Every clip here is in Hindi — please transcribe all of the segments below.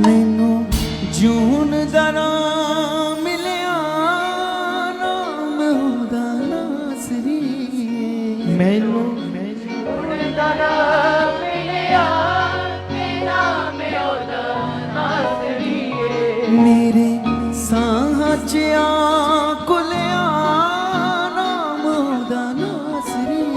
मैनू जून दरा मिलिया नाम ओदा नासरी। मैनू जून दरा मिलिया नाम ओदा नासरी। मेरे साह च कुलिया नाम ओदा नासरी।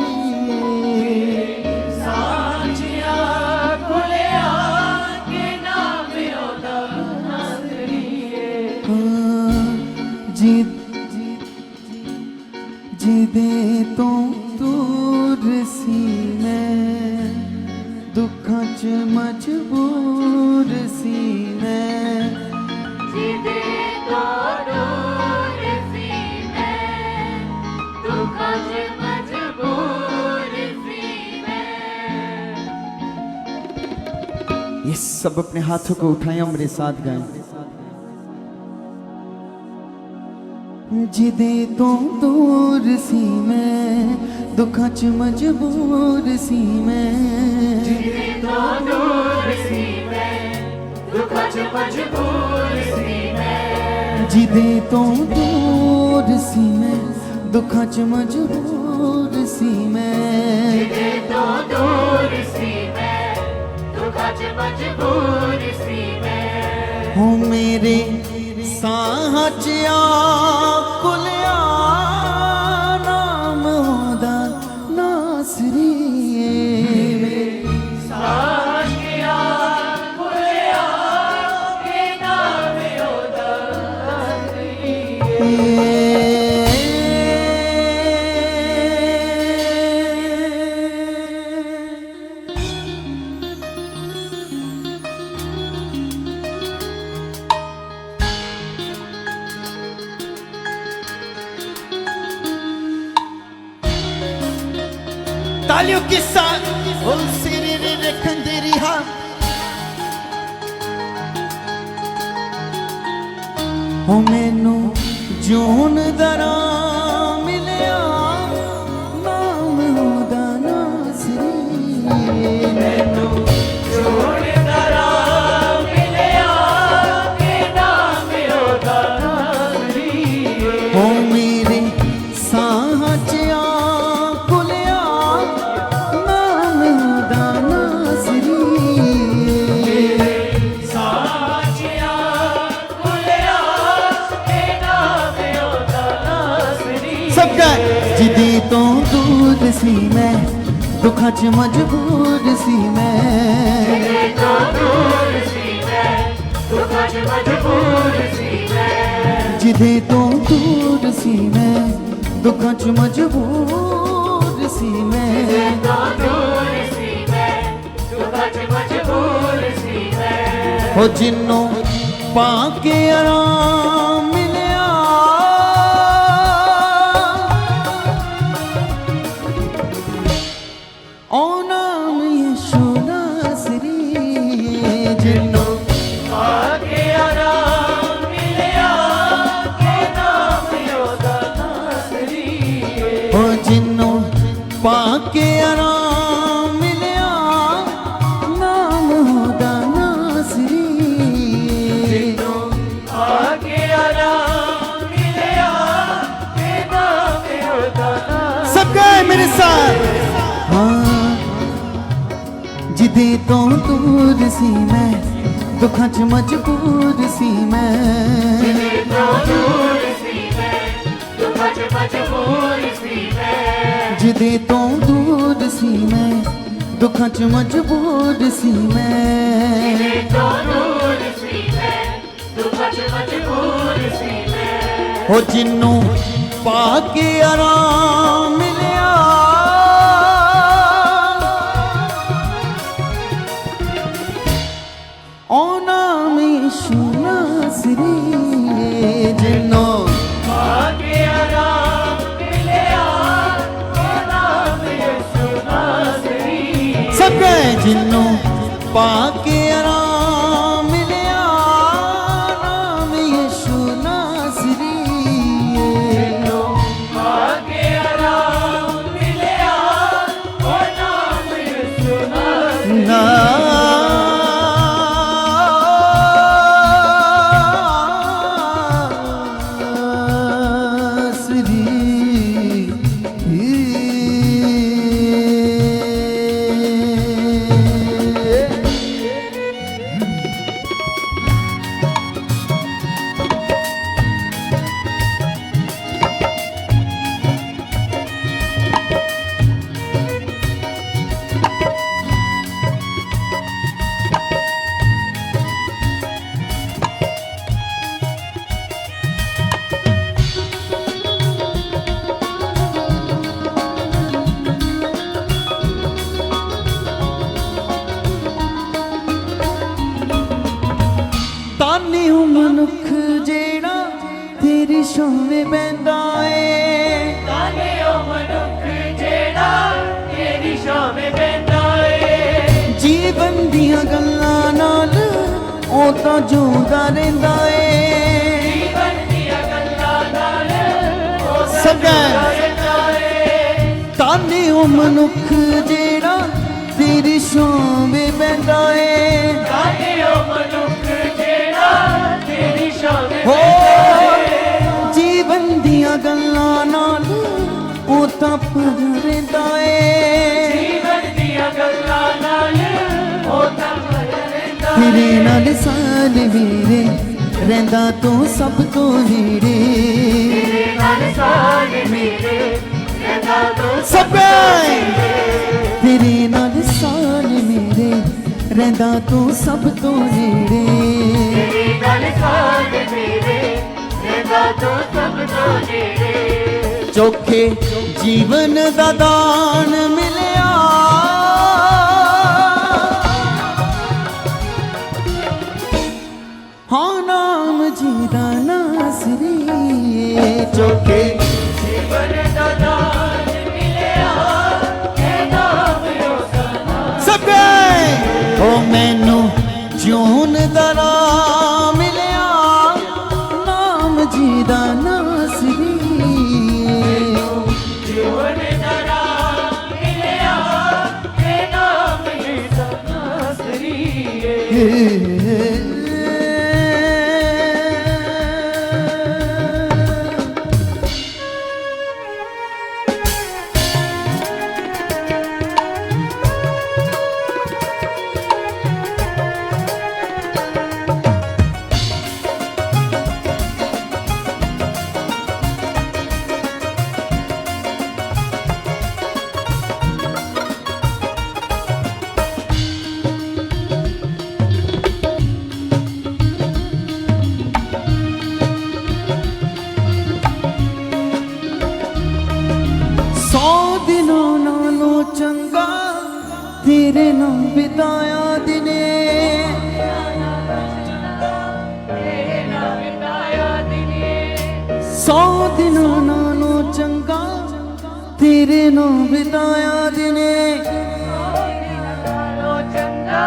जिदे तो दूर सी मैं दुखां च मजबूर सी मैं। जिदे तो दूर सी मैं दुखां च मजबूर सी मैं। ये सब अपने हाथों को उठाएं और मेरे साथ गाएं। जिदे तो दूर सी मैं दुखां च मजबूर सी मैं। जिदे तो दूर सी मैं दुखां च मजबूर सी मैं। जिदे तो दूर सी मैं दुखां च मजबूर सी मैं। जिदे तो दूर सी मैं दुखां च मजबूर सी मैं। हो मेरे साह च कुलिया नाम ओदा नासरी। साह च कुलिया नाम ओदा नासरी। तालियों के साथ ओ सिरे रे रखंदे रिहा। हो मैनू जून दरा मिलिया नाम ओदा नासरी। मैनू जून दरा मिलिया नाम ओदा नासरी। हो मेरे साह च कुलिया नाम ओदा नासरी। साह च कुलिया नाम ओदा नासरी। सबका जिदे तो दूर सी मैं दुखां च मजबूर सी मैं। जिदे तो दूर सी मैं दुखां च मजबूर सी मैं। जिदे तो दूर सी मैं दुखां च मजबूर सी मैं। तो दूर सी मैं दुखां च मजबूर सी मैं। हो जिन्नों पाके आराम मिलिया ओ नाम यीशु नासरी। जिन्नों आगे आराम मिलिया नाम ओदा नासरी। ओ जिन्नों पाके आराम मिलिया नाम ओदा नासरी। आगे आराम मिलिया नाम ओदा नासरी। सब गए मेरे साथ। हाँ जिदे तो दूर सी मैं दुखां च मजबूर सी मैं। तो दूर सी मैं दुखां च मजबूर सी मैं। जिदे तो दूर सी मैं दुखां च मजबूर सी मैं। तो दूर सी मैं दुखां च मजबूर सी मैं। हो जिन्नों पाके आराम मिलिया ओ नाम यीशु नासरी। जिन्नों आगे आराम मिलिया नाम यीशु नासरी। सब गए जिन्नों पाके आराम मिलिया नाम यीशु नासरी। आगे आराम मिलिया नाम यीशु नासरी। ਉਹ ਤਾਂ ਜਿਉਂਦਾ ਰਹਿੰਦਾ ਏ ਜੀਵਨ ਦੀਆਂ ਗੱਲਾਂ ਨਾਲ ਉਹ ਸਗਾ ਰਹਿੰਦਾ ਏ ਤਾਨੇ ਉਹ ਮਨੁੱਖ ਜਿਹੜਾ ਤੇਰੀ ਛਾਵੇਂ ਬਹਿੰਦਾ ਏ ਤਾਨੇ ਉਹ ਮਨੁੱਖ ਜਿਹੜਾ ਤੇਰੀ ਛਾਂ ਵਿੱਚ ਹੋ ਬੈਠਾ ਏ ਜੀਵਨ ਦੀਆਂ ਗੱਲਾਂ ਨਾਲ ਉਹ ਤਾਂ ਭਰਿਆ ਰਹਿੰਦਾ ਏ ਜੀਵਨ ਦੀਆਂ ਗੱਲਾਂ ਨਾਲ ਉਹ ਤਾਂ ਭਰਿਆ ਰਹਿੰਦਾ ਤੇਰੇ ਨਾਲ ਸਾਲ ਵੀਰੇ ਰਹਿੰਦਾ ਤੂੰ ਸਭ ਤੋਂ ਨੇੜੇ ਤੇਰੇ ਨਾਲ ਸਾਲ ਮੇਰੇ ਰਹਿੰਦਾ ਤੂੰ ਸਭ ਤੇਰੇ ਨਾਲ ਸਾਲ ਮੇਰੇ ਰਹਿੰਦਾ ਤੂੰ ਸਭ ਤੋਂ ਨੇੜੇ ਤੇਰੇ ਨਾਲ ਸਾਲ ਮੇਰੇ ਰਹਿੰਦਾ ਤੂੰ ਸਭ ਤੋਂ ਨੇੜੇ ਚੋਖੇ ਜੀਵਨ ਦਾ ਦਾਨ ਮਿਲਿਆ ਹਾਂ ਨਾਮ ਜੀ ਦਾ ਨਾਸਰੀ ਚੋਖੇ ਜੀਵਨ ਦਾ ਦਾਨ ਮਿਲਿਆ ਇਹ ਨਾਮ ਰੋਜ਼ਾਨਾ ਸਭ ਉਹ ਮੈਨੂੰ ਜੂਨ ਦਾ ਨਾਮ ਮਿਲਿਆ ਨਾਮ ਜੀ ਦਾ ਨਾਸਰੀ ਜੀਵਨ ਦਾ ਨਾਮ ਮਿਲਿਆ ਇਹ ਨਾਮ ਰੋਜ਼ਾਨਾ ਸਰੀਏ ਸੌ ਦਿਨਾਂ ਨਾਲੋਂ ਚੰਗਾ ਤੇਰੇ ਨਾਲ ਬਿਤਾਇਆ ਦਿਨੇ ਤੇਰੇ ਨਾਲ ਬਿਤਾਇਆ ਦਿਨੇ ਸੌ ਦਿਨਾਂ ਨਾਲੋਂ ਚੰਗਾ ਤੇਰੇ ਨਾਲ ਬਿਤਾਇਆ ਦਿਨੇ ਨਾਲੋਂ ਚੰਗਾ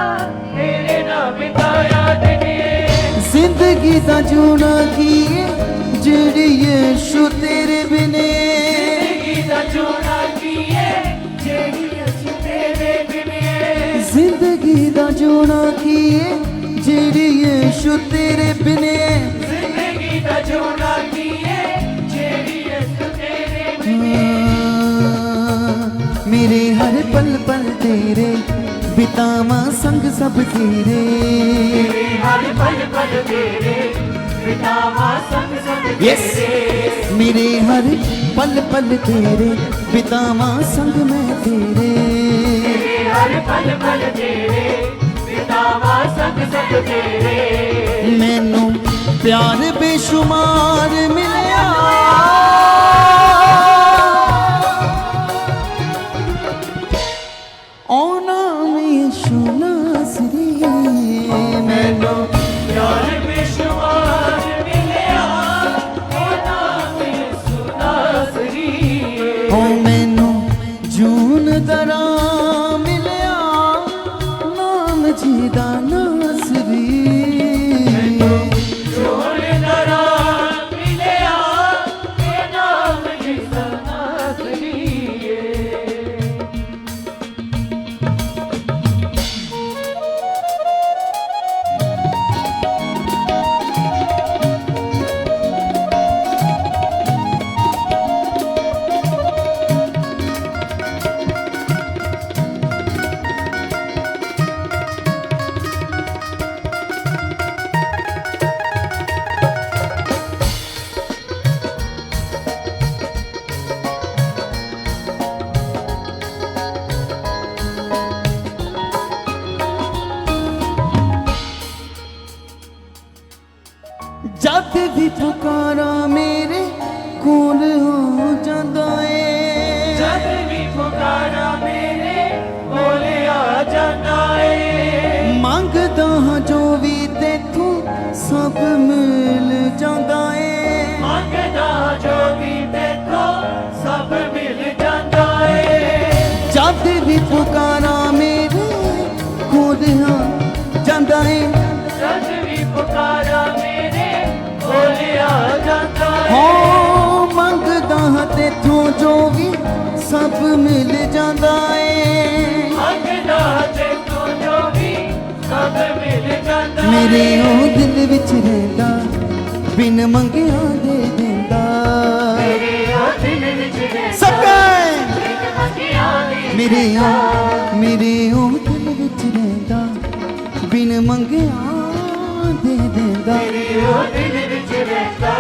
ਤੇਰੇ ਨਾਲ ਬਿਤਾਇਆ ਦਿਨੇ ਜ਼ਿੰਦਗੀ ਦਾ ਜੂਣਾ ਕੀ ਏ ਜਿਹੜੀ ਯਿਸੂ ਤੇਰੇ ਬਿਨੇ ਜ਼ਿੰਦਗੀ ਦਾ ਜੋੜਾ ਕੀਏ ਜਿਹੜੀ ਅਸੀਂ ਤੇਰੇ ਬਿਨੇ ਜ਼ਿੰਦਗੀ ਦਾ ਜੂਣਾ ਕੀ ਏ ਜਿਹੜੀ ਯਿਸੂ ਤੇਰੇ ਬਿਨੇ ਜ਼ਿੰਦਗੀ ਦਾ ਜੋੜਾ ਕੀਏ ਜਿਹੜੀ ਅਸੀਂ ਤੇਰੇ ਬਿਨੇ ਮੇਰੇ ਹਰ ਪਲ ਪਲ ਤੇਰੇ ਬਿਤਾਵਾਂ ਸੰਗ ਸਭ ਤੇਰੇ ਹਰ ਪਲ ਪਲ ਤੇਰੇ ਬਿਤਾਵਾ ਸੰਗ ਸੰਗ ਯੈਸ ਤੇਰੇ ਮੇਰੇ ਹਰ ਪਲ ਪਲ ਤੇਰੇ ਬਿਤਾਵਾਂ ਸੰਗ ਮੈਂ ਤੇਰੇ ਹਰ ਪਲ ਪਲ ਤੇਰੇ ਬਿਤਾਵਾ ਸੰਗ ਸੰਗ ਤੇਰੇ ਮੈਨੂੰ ਪਿਆਰ ਬੇਸ਼ੁਮਾਰ ਮਿਲਿਆ ਓ ਨਾਮ ਯਿਸੂ ਨਾਸਰੀ ਮੈਨੂੰ ਪਿਆਰ ਬੇਸ਼ੁਮਾਰ ਮਿਲਿਆ ਉਹ ਨਾਮ ਯਿਸੂ ਨਾਸਰੀ ਓ ਮੈਨੂੰ ਜੂਨ ਦਾ ਰਾਹ ਮਿਲਿਆ ਨਾਮ ਜੀ ਦਾ ਨਾਸਰੀ ਜੋੜ ਦਰਾ ਮਿਲਿਆ ਇਹ ਨਾਮ ਯਿਸੂ ਨਾਸਰੀ ਜਦ ਵੀ ਪੁਕਾਰਾ ਮੇਰੇ ਕੋਲ ਹੋ ਜਾਂਦਾ ਏ ਜਦ ਵੀ ਪੁਕਾਰਾ ਮੇਰੇ ਕੋਲੇ ਆ ਜਾਂਦਾ ਏ ਮੰਗਦਾ ਹਾਂ ਜੋ ਵੀ ਤੇਥੋਂ ਸਭ ਮਿਲ ਜਾਂਦਾ ਏ ਮੰਗਦਾ ਜੋ ਵੀ ਤੇਥੋਂ ਸਭ ਮਿਲ ਜਾਂਦਾ ਏ ਜਦ ਵੀ ਪੁਕਾਰਾ ਮੇਰੇ ਕੋਲ ਹੋ ਜਾਂਦਾ ਏ ਜਦ ਵੀ पुकारा मेरे बोलिया जाता है। हो मंगदा हां तेथों जो भी सब मिल जांदा है। मंगदा ते तो जो भी सब मिल जाता है। मेरे ओ दिल विच रहंदा बिन मंगिया दे देंदा। मेरे ओ दिल विच रहंदा सबका बिन मंगिया दे मेरे ओ दिल विच रहंदा बिन मंगिया दे देंदा। मेरे ओ दिल विच रहंदा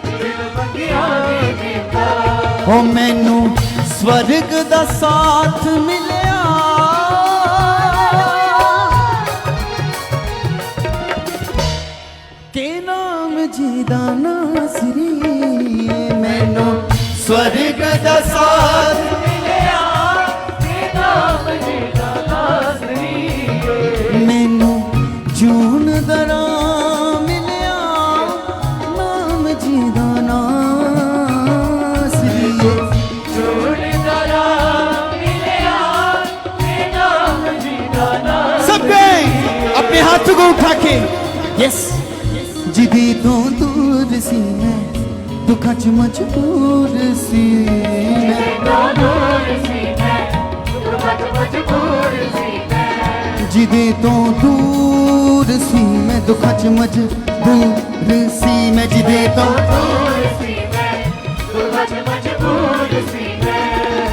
बिन मंगिया दे देंदा। ओ मैनू स्वर्ग दा साथ मिलिया के नाम जीदा नासरी। मैनू स्वर्ग दा साथ मिलिया ते नाम जीदा नासरी। मैनू जून दरा मिलिया नाम जीदा नासरी। जोड़दारा मिलिया ते नाम जीदा नासरी। सब गए अपने हाथों को उठा के यस। जिदी तो दूर सी मैं दुखा च मजबूर सी मैं। तो दूर सी मैं दुखा च मजबूर सी मैं। जिदी तो दूर सी मैं दुखा च मजबूर सी मैं। जिदी तो दूर सी मैं दुखा च मजबूर सी मैं।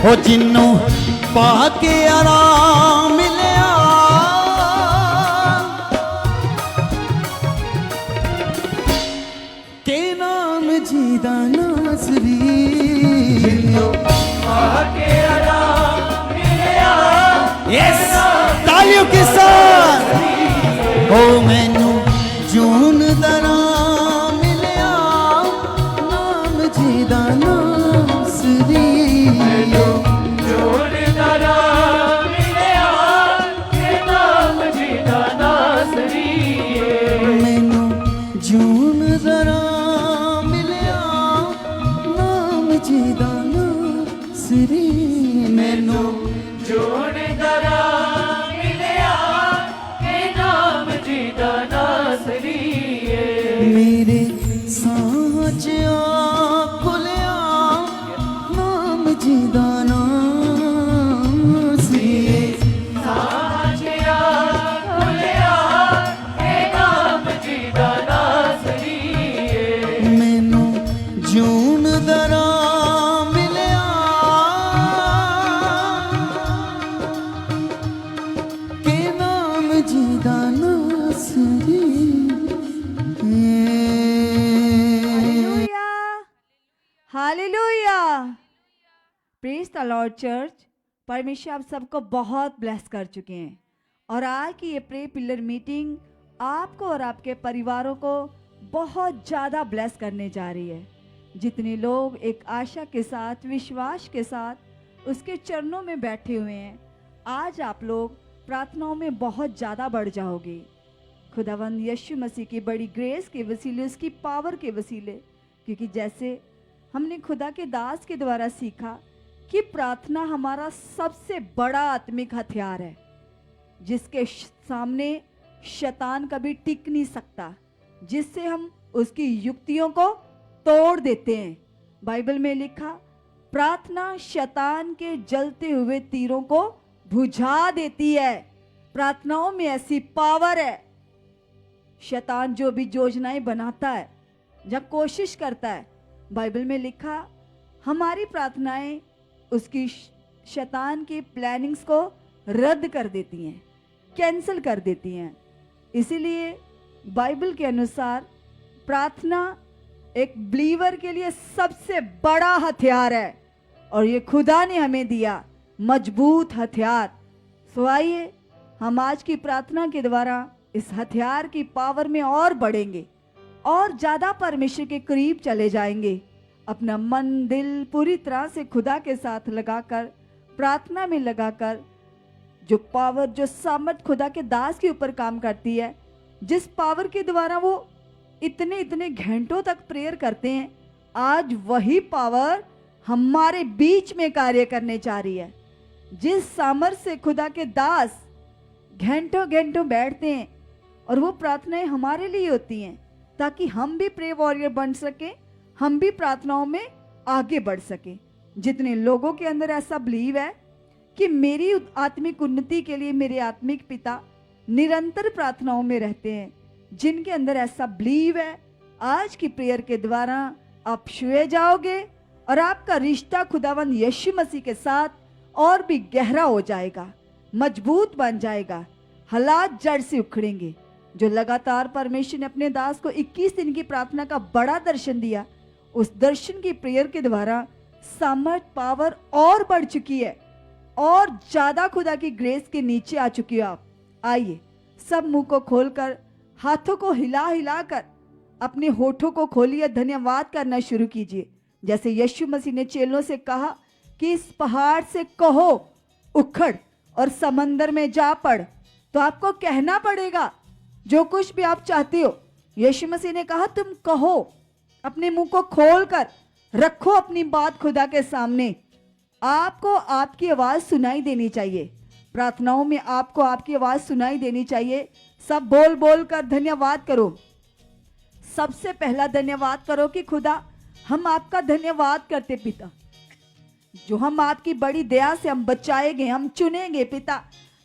हो जिन्नू पाके आराम मिलिया के नाम जीदा नासरी। आके आराम मिलिया यस तालियों के साथ। ओ मैनू जून दरा मिलिया नाम जीदा नासरी। जोड़दारा मिलिया ते नाम जीदा नासरी। मैनू जून दरा मिलिया नाम जीदा नासरी। मैनू जोड़दारा मिलिया ते नाम जीदा नासरी। मेरे सांच खुलिया नाम जीदा नासरी। साजिया खुलिया ते नाम जीदा नासरी। मैनू जून दरा मिलिया के नाम जीदा नासरी। Hallelujah. Praise the Lord church. परमेश्वर आप सबको बहुत ब्लेस कर चुके हैं और आज की ये प्रे पिलर मीटिंग आपको और आपके परिवारों को बहुत ज़्यादा ब्लेस करने जा रही है। जितने लोग एक आशा के साथ विश्वास के साथ उसके चरणों में बैठे हुए हैं, आज आप लोग प्रार्थनाओं में बहुत ज़्यादा बढ़ जाओगे। खुदावंद यीशु मसीह की बड़ी ग्रेस के वसीले, उसकी पावर के वसीले, क्योंकि जैसे हमने खुदा के दास के द्वारा सीखा कि प्रार्थना हमारा सबसे बड़ा आत्मिक हथियार है, जिसके सामने शैतान कभी टिक नहीं सकता, जिससे हम उसकी युक्तियों को तोड़ देते हैं। बाइबल में लिखा, प्रार्थना शैतान के जलते हुए तीरों को बुझा देती है। प्रार्थनाओं में ऐसी पावर है। शैतान जो भी योजनाएं बनाता है, जब कोशिश करता है, बाइबल में लिखा हमारी प्रार्थनाएं उसकी शैतान की प्लानिंग्स को रद्द कर देती हैं, कैंसिल कर देती हैं। इसीलिए बाइबल के अनुसार प्रार्थना एक बिलीवर के लिए सबसे बड़ा हथियार है और ये खुदा ने हमें दिया मजबूत हथियार। सो आइए हम आज की प्रार्थना के द्वारा इस हथियार की पावर में और बढ़ेंगे और ज़्यादा परमेश्वर के करीब चले जाएंगे। अपना मन दिल पूरी तरह से खुदा के साथ लगाकर, प्रार्थना में लगाकर, जो पावर, जो सामर्थ खुदा के दास के ऊपर काम करती है, जिस पावर के द्वारा वो इतने घंटों तक प्रेयर करते हैं, आज वही पावर हमारे बीच में कार्य करने जा रही है। जिस सामर्थ से खुदा के दास घंटों बैठते हैं और वो प्रार्थनाएं हमारे लिए होती हैं ताकि हम भी प्रे वॉरियर बन सके, हम भी प्रार्थनाओं में आगे बढ़ सके। जितने लोगों के अंदर ऐसा बिलीव है कि मेरी आत्मिक उन्नति के लिए मेरे आत्मिक पिता निरंतर प्रार्थनाओं में रहते हैं, जिनके अंदर ऐसा बिलीव है, आज की प्रेयर के द्वारा आप छुए जाओगे और आपका रिश्ता खुदावंद यीशु मसीह के साथ और भी गहरा हो जाएगा, मजबूत बन जाएगा, हालात जड़ से उखड़ेंगे। जो लगातार परमेश्वर ने अपने दास को 21 दिन की प्रार्थना का बड़ा दर्शन दिया, उस दर्शन की प्रेयर के द्वारा सामर्थ पावर और बढ़ चुकी है और ज्यादा खुदा की ग्रेस के नीचे आ चुकी हो आप। आइए सब मुंह को खोलकर, हाथों को हिला हिला कर अपने होठों को खोलिए, धन्यवाद करना शुरू कीजिए। जैसे यीशु मसीह ने चेलों से कहा कि इस पहाड़ से कहो उखड़ और समंदर में जा पड़, तो आपको कहना पड़ेगा जो कुछ भी आप चाहते हो। यीशु मसीह ने कहा तुम कहो, अपने मुंह को खोल कर रखो अपनी बात खुदा के सामने। आपको आपकी आवाज सुनाई देनी चाहिए, प्रार्थनाओं में आपको आपकी आवाज सुनाई देनी चाहिए। सब बोल बोल कर धन्यवाद करो। सबसे पहला धन्यवाद करो कि खुदा हम आपका धन्यवाद करते पिता, जो हम आपकी बड़ी दया से हम बचाए गए, हम चुने गए पिता।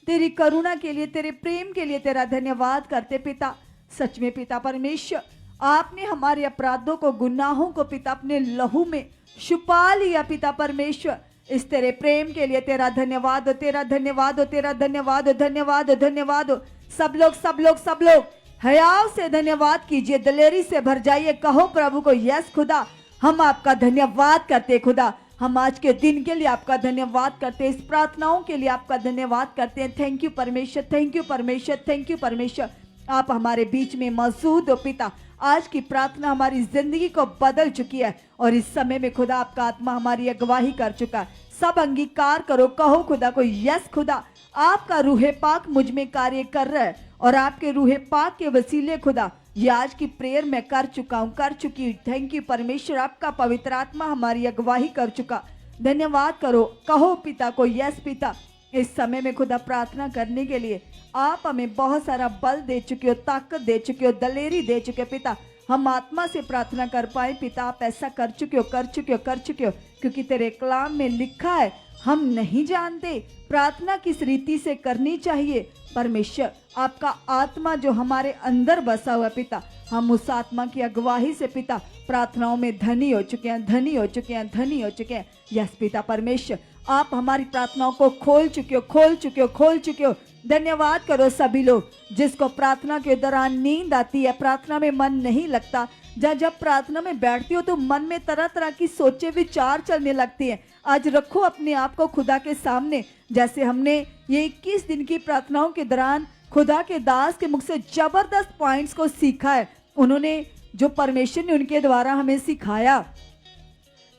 तेरी करुणा के लिए, तेरे प्रेम के लिए तेरा धन्यवाद करते पिता। सच में पिता परमेश्वर, आपने हमारे अपराधों को, गुनाहों को पिता अपने लहू में छुपा लिया पिता परमेश्वर। इस तेरे प्रेम के लिए तेरा धन्यवाद हो, तेरा धन्यवाद हो, तेरा धन्यवाद हो, धन्यवाद हो, धन्यवाद हो। सब लोग सब लोग सब लोग हयाव से धन्यवाद कीजिए, दिलेरी से भर जाइए, कहो प्रभु को यस खुदा हम आपका धन्यवाद करते खुदा। हम आज के दिन के लिए आपका धन्यवाद करते हैं, इस प्रार्थनाओं के लिए आपका धन्यवाद करते हैं। थैंक यू परमेश्वर, थैंक यू परमेश्वर, थैंक यू परमेश्वर। आप हमारे बीच में मौजूद हो पिता। आज की प्रार्थना हमारी जिंदगी को बदल चुकी है और इस समय में खुदा आपका आत्मा हमारी अगवाही कर चुका है। सब अंगीकार करो, कहो खुदा को यस खुदा आपका रूहे पाक मुझ में कार्य कर रहा है और आपके रूहे पाक के वसीले खुदा ये आज की प्रेयर मैं कर चुका हूँ, कर चुकी हूँ। थैंक यू परमेश्वर, आपका पवित्र आत्मा हमारी अगवाही कर चुका। धन्यवाद करो, कहो पिता को यस पिता। इस समय में खुदा प्रार्थना करने के लिए आप हमें बहुत सारा बल दे चुके हो, ताकत दे चुके हो, दलेरी दे चुके हो पिता। हम आत्मा से प्रार्थना कर पाए पिता, आप ऐसा कर चुके हो, कर चुके हो, कर चुके हो, क्योंकि तेरे कलाम में लिखा है हम नहीं जानते प्रार्थना किस रीति से करनी चाहिए। परमेश्वर आपका आत्मा जो हमारे अंदर बसा हुआ पिता, हम उस आत्मा की अगवाही से पिता प्रार्थनाओं में धनी हो चुके हैं, धनी हो चुके हैं, धनी हो चुके हैं। यस पिता परमेश्वर, आप हमारी प्रार्थनाओं को खोल चुके हो, खोल चुके हो, खोल चुके हो। धन्यवाद करो सभी लोग जिसको प्रार्थना के दौरान नींद आती है, प्रार्थना में मन नहीं लगता। जब प्रार्थना में बैठती हो तो मन में तरह तरह की सोचे विचार चलने लगती हैं। आज रखो अपने आप को खुदा के सामने, जैसे हमने ये 21 दिन की प्रार्थनाओं के दौरान खुदा के दास के मुख से जबरदस्त पॉइंट्स को सीखा है। उन्होंने जो परमेश्वर ने उनके द्वारा हमें सिखाया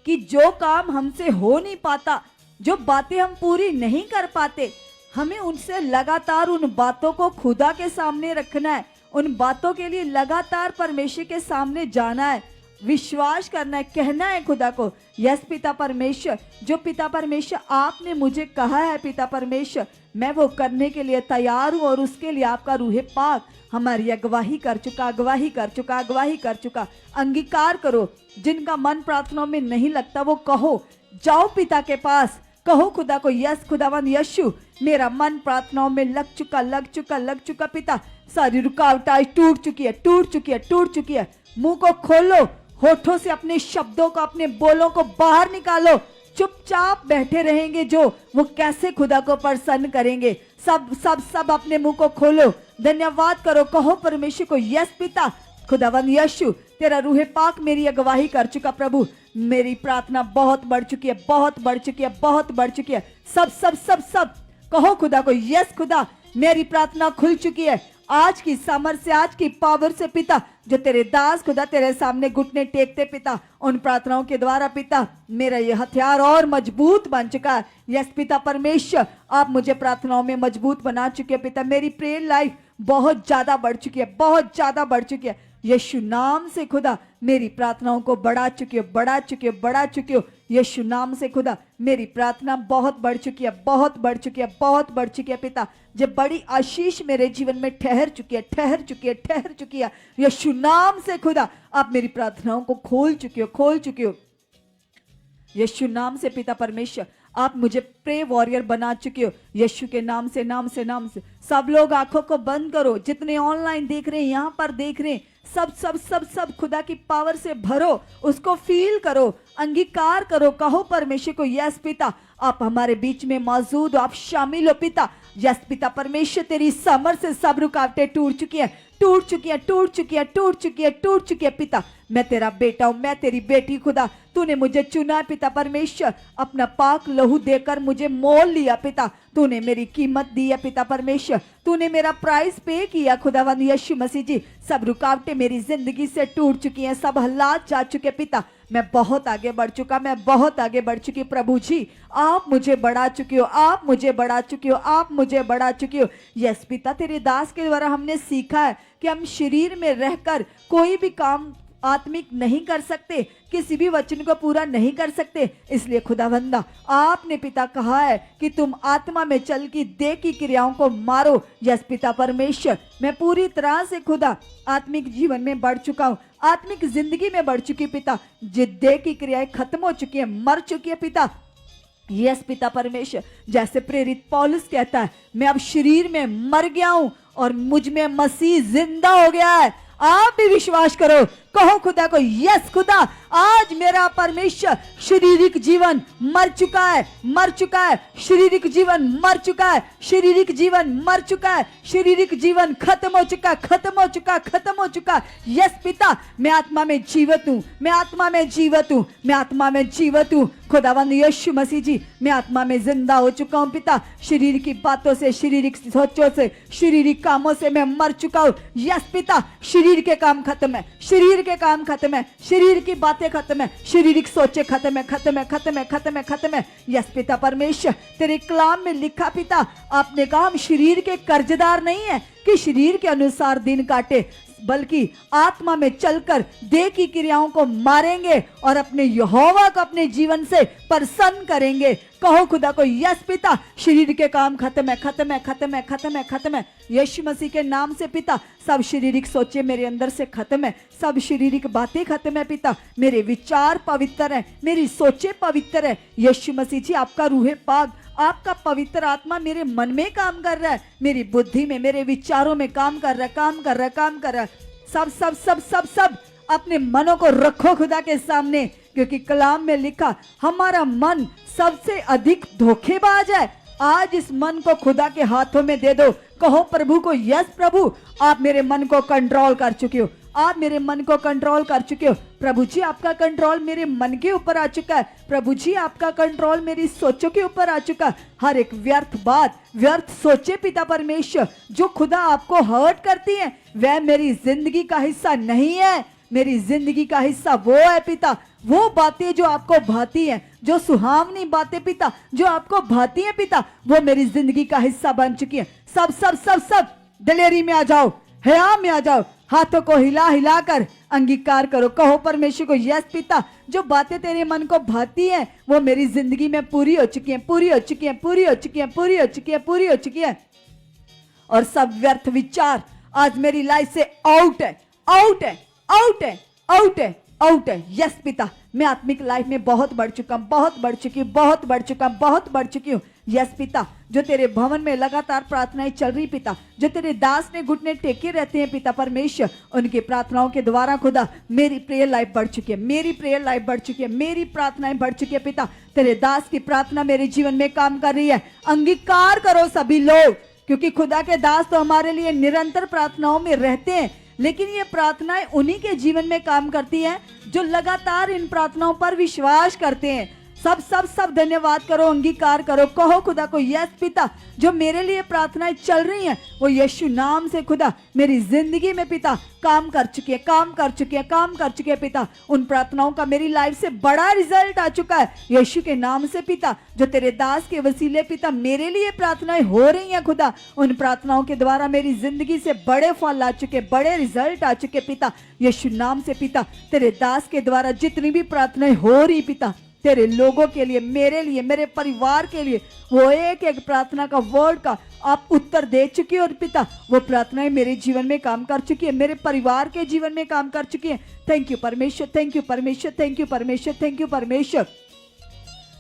कि जो काम हमसे हो नहीं पाता, जो बातें हम पूरी नहीं कर पाते, हमें उनसे लगातार उन बातों को खुदा के सामने रखना है, उन बातों के लिए लगातार परमेश्वर के सामने जाना है, विश्वास करना है, कहना है खुदा को यस पिता परमेश्वर, जो पिता परमेश्वर आपने मुझे कहा है पिता परमेश्वर, मैं वो करने के लिए तैयार हूँ। और उसके लिए आपका रूहे पाक हमारी अगवाही कर चुका, अगवाही कर चुका, अगवाही कर चुका। अंगीकार करो, जिनका मन प्रार्थनाओं में नहीं लगता वो कहो, जाओ पिता के पास, कहो खुदा को यस खुदावन यीशु मेरा मन प्रार्थनाओं में लग चुका, लग चुका, लग चुका पिता। सारी रुकावट आज टूट चुकी है, टूट चुकी है, टूट चुकी है। मुंह को खोलो, होठों से अपने शब्दों को, अपने बोलों को बाहर निकालो। चुपचाप बैठे रहेंगे जो, वो कैसे खुदा को प्रसन्न करेंगे। सब सब सब अपने मुंह को खोलो, धन्यवाद करो, कहो परमेश्वर को यस पिता खुदावन यीशु तेरा रूहे पाक मेरी अगवाही कर चुका। प्रभु मेरी प्रार्थना बहुत बढ़ चुकी है, बहुत बढ़ चुकी है, बहुत बढ़ चुकी है। सब सब सब सब कहो खुदा को यस खुदा मेरी प्रार्थना खुल चुकी है। आज की सामर्थ से, आज की पावर से पिता, जो तेरे दास खुदा तेरे सामने घुटने टेकते पिता, उन प्रार्थनाओं के द्वारा पिता मेरा ये हथियार और मजबूत बन चुका है। यस पिता परमेश्वर, आप मुझे प्रार्थनाओं में मजबूत बना चुके हैं पिता। मेरी प्रेयर लाइफ बहुत ज्यादा बढ़ चुकी है, बहुत ज्यादा बढ़ चुकी है। यीशु नाम से खुदा मेरी प्रार्थनाओं को बढ़ा चुकी हो, बढ़ा चुकी हो, बढ़ा चुकी हो। यीशु नाम से खुदा मेरी प्रार्थना बहुत बढ़ चुकी है, बहुत बढ़ चुकी है, बहुत बढ़ चुकी है पिता। जब बड़ी आशीष मेरे जीवन में ठहर चुकी है, ठहर चुकी है, ठहर चुकी है। यीशु नाम से खुदा आप मेरी प्रार्थनाओं को खोल चुकी हो, खोल चुकी हो। यीशु नाम से पिता परमेश्वर आप मुझे प्रे वॉरियर बना चुके हो। यीशु के नाम से, नाम से, नाम से। सब लोग आंखों को बंद करो, जितने ऑनलाइन देख रहे हैं, यहाँ पर देख रहे हैं, सब सब सब सब खुदा की पावर से भरो, उसको फील करो, अंगीकार करो, कहो परमेश्वर को यस पिता आप हमारे बीच में मौजूद हो, आप शामिल हो पिता। यस पिता परमेश्वर तेरी समर से सब रुकावटें टूट चुकी है, टूट चुकी है, टूट चुकी है, टूट चुकी है, टूट चुकी है पिता। मैं तेरा बेटा हूं, मैं तेरी बेटी खुदा, तूने मुझे चुना पिता परमेश्वर, अपना पाक लहू देकर मुझे मोल लिया पिता। तूने मेरी कीमत दी है पिता परमेश्वर, तूने मेरा प्राइस पे किया खुदावंद यीशु मसीह जी। सब रुकावटें मेरी जिंदगी से टूट चुकी हैं, सब हालात जा चुके पिता। मैं बहुत आगे बढ़ चुका, मैं बहुत आगे बढ़ चुकी प्रभु जी। आप मुझे बढ़ा चुके हो, आप मुझे बढ़ा चुके हो, आप मुझे बढ़ा चुके हो। यस पिता तेरे दास के द्वारा हमने सीखा है कि हम शरीर में रहकर कोई भी काम आत्मिक नहीं कर सकते, किसी भी वचन को पूरा नहीं कर सकते। इसलिए खुदावंदा आपने पिता कहा है कि तुम आत्मा में चल की देह की क्रियाओं को मारो। यस पिता परमेश्वर मैं पूरी तरह से खुदा आत्मिक जीवन में बढ़ चुका हूँ, आत्मिक जिंदगी में बढ़ चुकी पिता। जो देह की क्रियाएं खत्म हो चुकी है, मर चुकी है पिता। यस पिता परमेश्वर जैसे प्रेरित पौलुस कहता है मैं अब शरीर में मर गया हूं और मुझ में मसीह जिंदा हो गया है। आप भी विश्वास करो, कहो खुदा को यस खुदा आज मेरा परमेश्वर शारीरिक जीवन मर चुका है, मर चुका है, शारीरिक जीवन मर चुका है, शारीरिक जीवन मर चुका है, शारीरिक जीवन खत्म हो चुका, खत्म हो चुका, खत्म हो चुका। यस पिता मैं आत्मा में जीवित हूँ, मैं आत्मा में जीवित हूँ, मैं आत्मा में जीवित हूँ खुदावंद यीशु मसीह जी। मैं आत्मा में जिंदा हो चुका हूँ पिता, शरीर की बातों से, शारीरिक सोचों से, शारीरिक कामों से मैं मर चुका हूँ। यस पिता शरीर के काम खत्म है, शरीर के काम खत्म है, शरीर की बातें खत्म है, शारीरिक सोचे खत्म है, खत्म है, खत्म है, खत्म है, खत्म है। यस पिता परमेश्वर तेरे कलाम में लिखा पिता आपने कहा हम शरीर के कर्जदार नहीं है कि शरीर के अनुसार दिन काटे, बल्कि आत्मा में चलकर देह की क्रियाओं को मारेंगे और अपने यहोवा को अपने जीवन से प्रसन्न करेंगे। कहो खुदा को यस पिता शरीर के काम खत्म है, खत्म है, खत्म है, खत्म है, खत्म है। यीशु मसीह के नाम से पिता सब शारीरिक सोचे मेरे अंदर से खत्म है, सब शारीरिक बातें खत्म है पिता। मेरे विचार पवित्र है, मेरी सोचे पवित्र है। यीशु मसीह जी आपका रूहे पाक, आपका पवित्र आत्मा मेरे मन में काम कर रहा है, मेरी बुद्धि में, मेरे विचारों में काम कर रहा है, काम कर रहा है, काम कर रहा है। सब सब सब सब सब अपने मनों को रखो खुदा के सामने, क्योंकि कलाम में लिखा हमारा मन सबसे अधिक धोखेबाज है। आज इस मन को खुदा के हाथों में दे दो, कहो प्रभु को यस प्रभु आप मेरे मन को कंट्रोल कर चुके हो, आप मेरे मन को कंट्रोल कर चुके हो। प्रभु जी आपका कंट्रोल मेरे मन के ऊपर आ चुका है, प्रभु जी आपका कंट्रोल मेरी सोचों के ऊपर आ चुका है। हर एक व्यर्थ बात, व्यर्थ सोचे पिता परमेश्वर जो खुदा आपको हर्ट करती है वह मेरी जिंदगी का हिस्सा नहीं है। मेरी जिंदगी का हिस्सा वो है पिता, वो बातें जो आपको भाती हैं, जो सुहावनी बातें पिता जो आपको भाती हैं पिता, वो मेरी जिंदगी का हिस्सा बन चुकी है। सब सब सब सब दिलेरी में आ जाओ, हया में आ जाओ, हाथों को हिला हिला कर अंगीकार करो, कहो परमेश्वर को यस पिता जो बातें तेरे मन को भाती हैं वो मेरी जिंदगी में पूरी हो चुकी हैं, पूरी हो चुकी हैं, पूरी हो चुकी हैं, पूरी हो चुकी हैं, पूरी हो चुकी हैं। और सब व्यर्थ विचार आज मेरी लाइफ से आउट है, आउट है, आउट है, आउट है, आउट है। यस पिता मैं आत्मिक लाइफ में बहुत बढ़ चुका हूं, बहुत बढ़ चुकी हूं, बहुत बढ़ चुका हूं, बहुत बढ़ चुकी हूं। यस पिता जो तेरे भवन में लगातार प्रार्थनाएं चल रही पिता, जो तेरे दास ने घुटने टेके रहते हैं पिता परमेश्वर, उनकी प्रार्थनाओं के द्वारा खुदा मेरी प्रेयर लाइफ बढ़ चुकी है, मेरी प्रेयर लाइफ बढ़ चुकी है, मेरी प्रार्थनाएं बढ़ चुकी है पिता। तेरे दास की प्रार्थना मेरे जीवन में काम कर रही है, अंगीकार करो सभी लोग, क्योंकि खुदा के दास तो हमारे लिए निरंतर प्रार्थनाओं में रहते हैं, लेकिन ये प्रार्थनाएं उन्हीं के जीवन में काम करती हैं जो लगातार इन प्रार्थनाओं पर विश्वास करते हैं। सब सब सब धन्यवाद करो, अंगीकार करो, कहो खुदा को यस पिता, जो मेरे लिए प्रार्थनाएं चल रही हैं वो यीशु नाम से खुदा मेरी जिंदगी में पिता काम कर चुकी है, काम कर चुकी है, काम कर चुकी है पिता। उन प्रार्थनाओं का मेरी लाइफ से बड़ा रिजल्ट आ चुका है यीशु के नाम से पिता। जो तेरे दास के वसीले पिता मेरे लिए प्रार्थनाएं हो रही हैं खुदा, उन प्रार्थनाओं के द्वारा मेरी जिंदगी से बड़े फल आ चुके, बड़े रिजल्ट आ चुके पिता यीशु नाम से पिता। तेरे दास के द्वारा जितनी भी प्रार्थनाएं हो रही पिता, तेरे लोगों के लिए, मेरे लिए, मेरे परिवार के लिए, वो एक एक प्रार्थना का वर्ड का आप उत्तर दे चुकी है और पिता वो प्रार्थनाएं मेरे जीवन में काम कर चुकी है, मेरे परिवार के जीवन में काम कर चुकी है। थैंक यू परमेश्वर, थैंक यू परमेश्वर, थैंक यू परमेश्वर, थैंक यू परमेश्वर।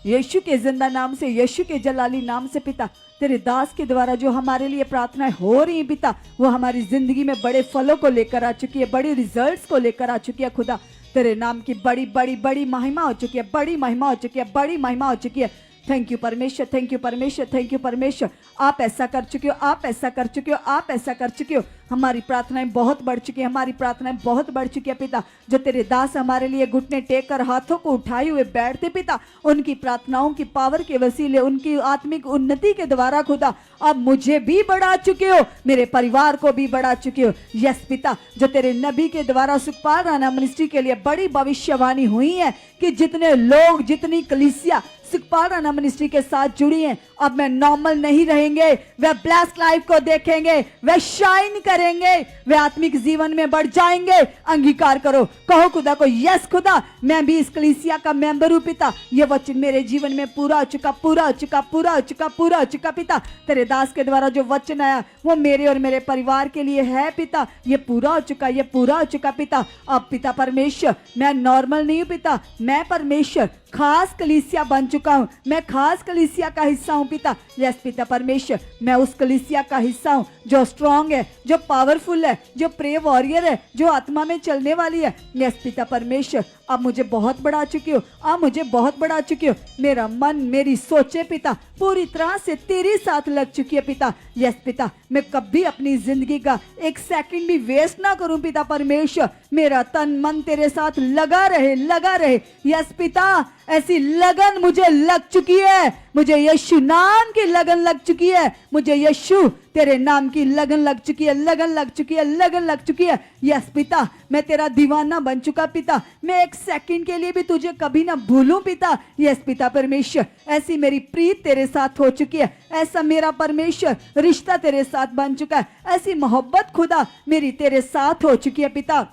यीशु के जिंदा नाम से, यीशु के जलाली नाम से पिता, तेरे दास के द्वारा जो हमारे लिए प्रार्थनाएं हो रही हैं पिता, वो हमारी जिंदगी में बड़े फलों को लेकर आ चुकी है, बड़े रिजल्ट्स को लेकर आ चुकी है खुदा। तेरे नाम की बड़ी बड़ी बड़ी महिमा हो चुकी है, बड़ी महिमा हो चुकी है, बड़ी महिमा हो चुकी है। थैंक यू परमेश्वर, थैंक यू परमेश्वर, थैंक यू परमेश्वर। आप ऐसा कर चुके हो, आप ऐसा कर चुके हो, आप ऐसा कर चुके हो। हमारी प्रार्थनाएं बहुत बढ़ चुकी है, हमारी प्रार्थनाएं बहुत बढ़ चुकी है पिता। जो तेरे दास हमारे लिए घुटने टेक कर हाथों को उठाए हुए बैठते पिता, उनकी प्रार्थनाओं की पावर के वसीले, उनकी आत्मिक उन्नति के द्वारा खुदा अब मुझे भी बढ़ा चुके हो, मेरे परिवार को भी बढ़ा चुके हो। यस पिता, जो तेरे नबी के द्वारा सुखपाल राणा मिनिस्ट्री के लिए बड़ी भविष्यवाणी हुई है कि जितने लोग, जितनी कलीसिया सुखपाल राणा मिनिस्ट्री के साथ जुड़ी हैं, अब मैं नॉर्मल नहीं रहेंगे, वे ब्लेस्ड लाइफ को देखेंगे, वे शाइन करेंगे, वे आत्मिक जीवन में बढ़ जाएंगे। अंगीकार करो, कहो खुदा को यस खुदा, मैं भी इस कलीसिया का मेंबर हूं पिता। ये वचन मेरे जीवन में पूरा हो चुका, पूरा हो चुका, पूरा हो चुका, पूरा हो चुका पिता। तेरे दास के द्वारा जो वचन आया वो मेरे और मेरे परिवार के लिए है पिता। ये पूरा हो चुका, ये पूरा हो चुका पिता। अब पिता परमेश्वर, मैं नॉर्मल नहीं हूं पिता, मैं परमेश्वर खास कलीसिया बन चुका हूं, मैं खास कलीसिया का हिस्सा हूं पिता। यस पिता परमेश्वर, मैं उस कलीसिया का हिस्सा हूं जो स्ट्रांग है, जो पावरफुल है, जो प्रे वॉरियर है, जो आत्मा में चलने वाली है। यस पिता परमेश्वर, अब मुझे बहुत बढ़ा चुकी हो, अब मुझे बहुत बढ़ा चुकी हो। मेरा मन, मेरी सोचे पिता पूरी तरह से तेरे साथ लग चुकी है पिता। यस पिता, मैं कभी अपनी जिंदगी का एक सेकंड भी वेस्ट ना करूं पिता परमेश्वर। मेरा तन मन तेरे साथ लगा रहे, लगा रहे। यस पिता, ऐसी लगन मुझे लग चुकी है, मुझे यीशु नाम की लगन लग चुकी है, मुझे यीशु तेरे नाम की लगन लग चुकी है, लगन लग चुकी है, लगन लग चुकी है। यस पिता, मैं तेरा दीवाना बन चुका पिता, मैं एक सेकंड के लिए भी तुझे कभी ना भूलूं पिता। यस पिता परमेश्वर, ऐसी मेरी प्रीत तेरे साथ हो चुकी है, ऐसा मेरा परमेश्वर रिश्ता तेरे साथ बन चुका है, ऐसी मोहब्बत खुदा मेरी तेरे साथ हो चुकी है पिता।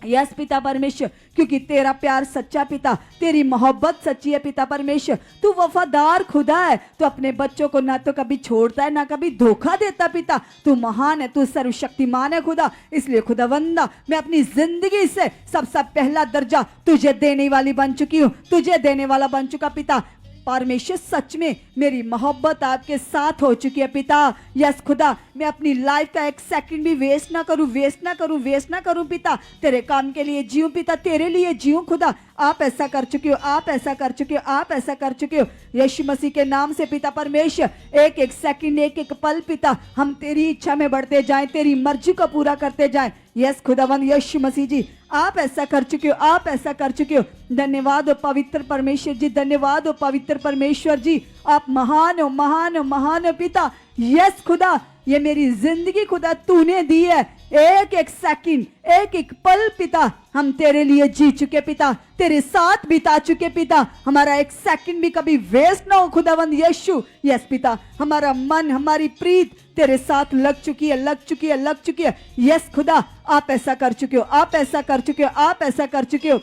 यस पिता परमेश्वर, क्योंकि तेरा प्यार सच्चा पिता, तेरी मोहब्बत सच्ची है पिता परमेश्वर। तू वफादार खुदा है, तू अपने बच्चों को ना तो कभी छोड़ता है ना कभी धोखा देता पिता। तू महान है, तू सर्वशक्तिमान है खुदा। इसलिए खुदावंदा, मैं अपनी जिंदगी से सबसे पहला दर्जा तुझे देने वाली बन चुकी हूँ, तुझे देने वाला बन चुका पिता परमेश्वर। सच में मेरी मोहब्बत आपके साथ हो चुकी है पिता। यस खुदा, मैं अपनी लाइफ का एक सेकंड भी वेस्ट ना करूं, वेस्ट ना करूं, वेस्ट ना करूं पिता। तेरे काम के लिए जीऊं पिता, तेरे लिए जीऊं खुदा। आप ऐसा कर चुके हो, आप ऐसा कर चुके हो, आप ऐसा कर चुके हो। यीशु मसीह के नाम से पिता परमेश्वर, एक एक सेकंड, एक एक पल पिता, हम तेरी इच्छा में बढ़ते जाएं, तेरी मर्जी को पूरा करते जाएं। यस खुदावंद यीशु मसीह जी, आप ऐसा कर चुके हो, आप ऐसा कर चुके हो। धन्यवाद हो पवित्र परमेश्वर जी, धन्यवाद हो पवित्र परमेश्वर जी। आप महान हो, महान हो, महान हो पिता। यस खुदा, ये मेरी जिंदगी खुदा तूने दी है, एक एक सेकंड, एक एक पल पिता हम तेरे लिए जी चुके पिता, तेरे साथ बिता चुके पिता। हमारा एक सेकंड भी कभी वेस्ट ना हो खुदावंद यीशु। यस पिता, हमारा मन, हमारी प्रीत तेरे साथ लग चुकी है, लग चुकी है, लग चुकी है। यस खुदा, आप ऐसा कर चुके हो, आप ऐसा कर चुके हो, आप ऐसा कर चुके हो।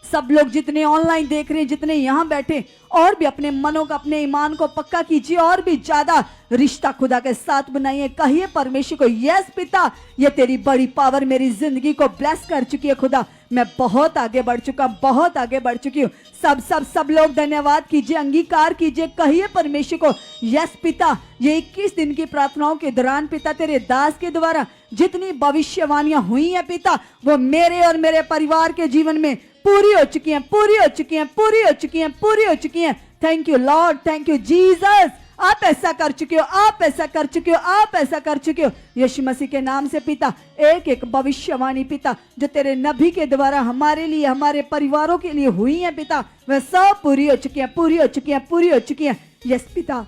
सब लोग जितने ऑनलाइन देख रहे हैं, जितने यहाँ बैठे, और भी अपने मनों का, अपने ईमान को पक्का कीजिए, और भी ज्यादा रिश्ता खुदा के साथ बनाइए। कहिए परमेश्वर को, यस पिता, ये तेरी बड़ी पावर मेरी जिंदगी को ब्लेस कर चुकी है खुदा। मैं बहुत आगे बढ़ चुका, बहुत आगे बढ़ चुकी हूँ। सब लोग धन्यवाद कीजिए, अंगीकार कीजिए, कहिए परमेश्वर को, यस पिता, ये 21 दिन की प्रार्थनाओं के दौरान पिता तेरे दास के द्वारा जितनी भविष्यवाणियां हुई हैं पिता, वो मेरे और मेरे परिवार के जीवन में पूरी हो चुकी हैं, पूरी हो चुकी हैं, पूरी हो चुकी हैं, पूरी हो चुकी हैं। Thank you Lord, thank you Jesus. आप ऐसा कर चुके हो, आप ऐसा कर चुके हो, आप ऐसा कर चुके हो। यीशु मसीह के नाम से पिता, एक एक भविष्यवाणी पिता जो तेरे नबी के द्वारा हमारे लिए, हमारे परिवारों के लिए हुई है पिता, वह सब पूरी हो चुकी है, पूरी हो चुकी है, पूरी हो चुकी है। यस पिता,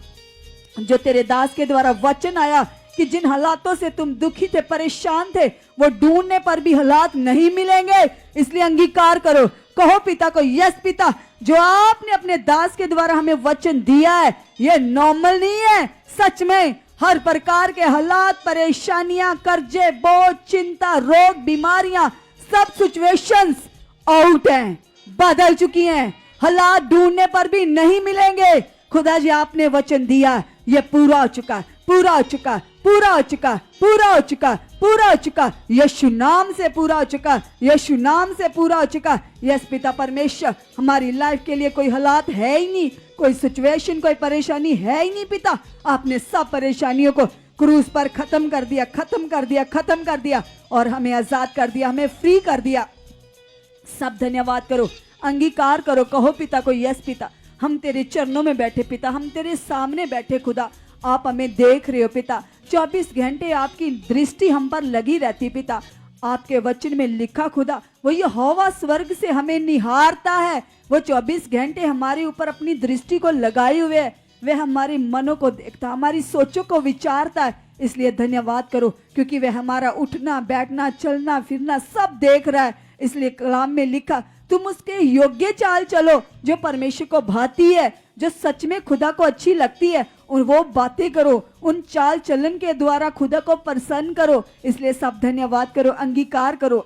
जो तेरे दास के द्वारा वचन आया कि जिन हालातों से तुम दुखी थे, परेशान थे, वो ढूंढने पर भी हालात नहीं मिलेंगे, इसलिए अंगीकार करो। कहो पिता को, यस पिता, जो आपने अपने दास के द्वारा हमें वचन दिया है, ये नॉर्मल नहीं है। सच में हर प्रकार के हालात, परेशानियां, कर्जे, बोझ, चिंता, रोग, बीमारियां, सब सिचुएशंस आउट हैं, बदल चुकी हैं। हालात ढूंढने पर भी नहीं मिलेंगे। खुदा जी, आपने वचन दिया, ये पूरा हो चुका, पूरा हो चुका, पूरा हो चुका, पूरा हो चुका, पूरा हो चुका। यीशु नाम से पूरा हो चुका, यीशु नाम से पूरा हो चुका। यस पिता परमेश्वर, हमारी लाइफ के लिए कोई हालात है ही नहीं, कोई सिचुएशन, कोई परेशानी है ही नहीं पिता। आपने सब परेशानियों को क्रूस पर खत्म कर दिया, खत्म कर दिया, खत्म कर दिया, और हमें आजाद कर दिया, हमें फ्री कर दिया। सब धन्यवाद करो, अंगीकार करो। कहो पिता को, यस पिता, हम तेरे चरणों में बैठे पिता, हम तेरे सामने बैठे खुदा, आप हमें देख रहे हो पिता। 24 घंटे आपकी दृष्टि हम पर लगी रहती पिता। आपके वचन में लिखा खुदा, वो यहोवा स्वर्ग से हमें निहारता है, वो 24 घंटे हमारे ऊपर अपनी दृष्टि को लगाए हुए है, वह हमारे मनों को देखता, हमारी सोचों को विचारता है। इसलिए धन्यवाद करो, क्योंकि वह हमारा उठना, बैठना, चलना, फिरना सब देख रहा है। इसलिए कलाम में लिखा, तुम उसके योग्य चाल चलो जो परमेश्वर को भाती है, जो सच में खुदा को अच्छी लगती है, और वो बातें करो, उन चाल चलन के द्वारा खुदा को प्रसन्न करो। इसलिए सब धन्यवाद करो, अंगीकार करो।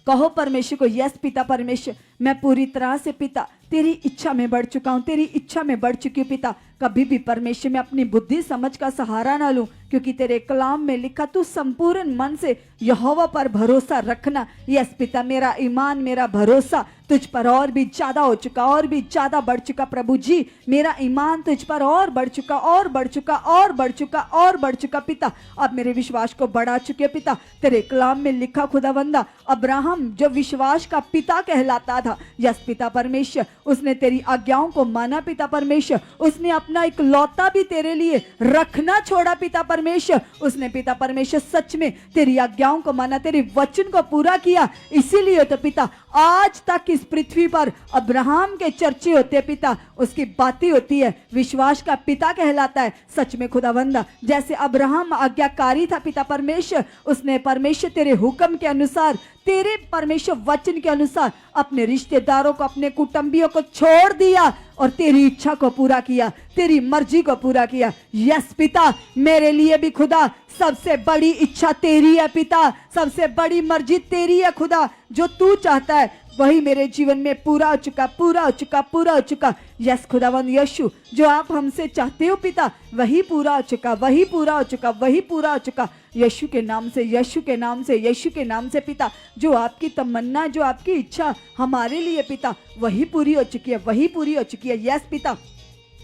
कहो परमेश्वर को, यस पिता परमेश्वर, मैं पूरी तरह से पिता तेरी इच्छा में बढ़ चुका हूँ, तेरी इच्छा में बढ़ चुकी हूँ पिता। कभी भी परमेश्वर मैं अपनी बुद्धि समझ का सहारा ना लूं, क्योंकि तेरे कलाम में लिखा, तू संपूर्ण मन से यहोवा पर भरोसा रखना। यस पिता, मेरा ईमान, मेरा भरोसा तुझ पर और भी ज्यादा हो चुका, और भी ज्यादा बढ़ चुका प्रभु जी। मेरा ईमान तुझ पर और बढ़ चुका, और बढ़ चुका, और बढ़ चुका, और बढ़ चुका पिता। अब मेरे विश्वास को बढ़ा चुके पिता। तेरे कलाम में लिखा खुदावंदा, अब्राहम जो विश्वास का पिता कहलाता था, यस पिता परमेश्वर, उसने तेरी आज्ञाओं को माना पिता परमेश्वर। उसने अपना एक लौता भी तेरे लिए रखना छोड़ा पिता परमेश्वर। उसने पिता परमेश्वर सच में तेरी आज्ञाओं को माना, तेरे वचन को पूरा किया। इसीलिए तो पिता आज तक इस पृथ्वी पर अब्राहम के चर्चे होते पिता, उसकी बातें होती है, विश्वास का पिता कहलाता है। सच में खुदावंदा, जैसे अब्राहम आज्ञाकारी था पिता परमेश्वर, उसने परमेश्वर तेरे हुक्म के अनुसार, तेरे परमेश्वर वचन के अनुसार अपने रिश्तेदारों को, अपने कुटुंबियों को छोड़ दिया और तेरी इच्छा को पूरा किया, तेरी मर्जी को पूरा किया। यस पिता, मेरे लिए भी खुदा सबसे बड़ी इच्छा तेरी है पिता, सबसे बड़ी मर्जी तेरी है खुदा। जो तू चाहता है वही मेरे जीवन में पूरा हो चुका, पूरा हो चुका, पूरा हो चुका। यस खुदावंद यीशु, जो आप हमसे चाहते हो पिता, वही पूरा हो चुका, वही पूरा हो चुका, वही पूरा हो चुका। यीशु के नाम से, यीशु के नाम से, यीशु के नाम से पिता, जो आपकी तमन्ना, जो आपकी इच्छा हमारे लिए पिता, वही पूरी हो चुकी है, वही पूरी हो चुकी है। यस पिता,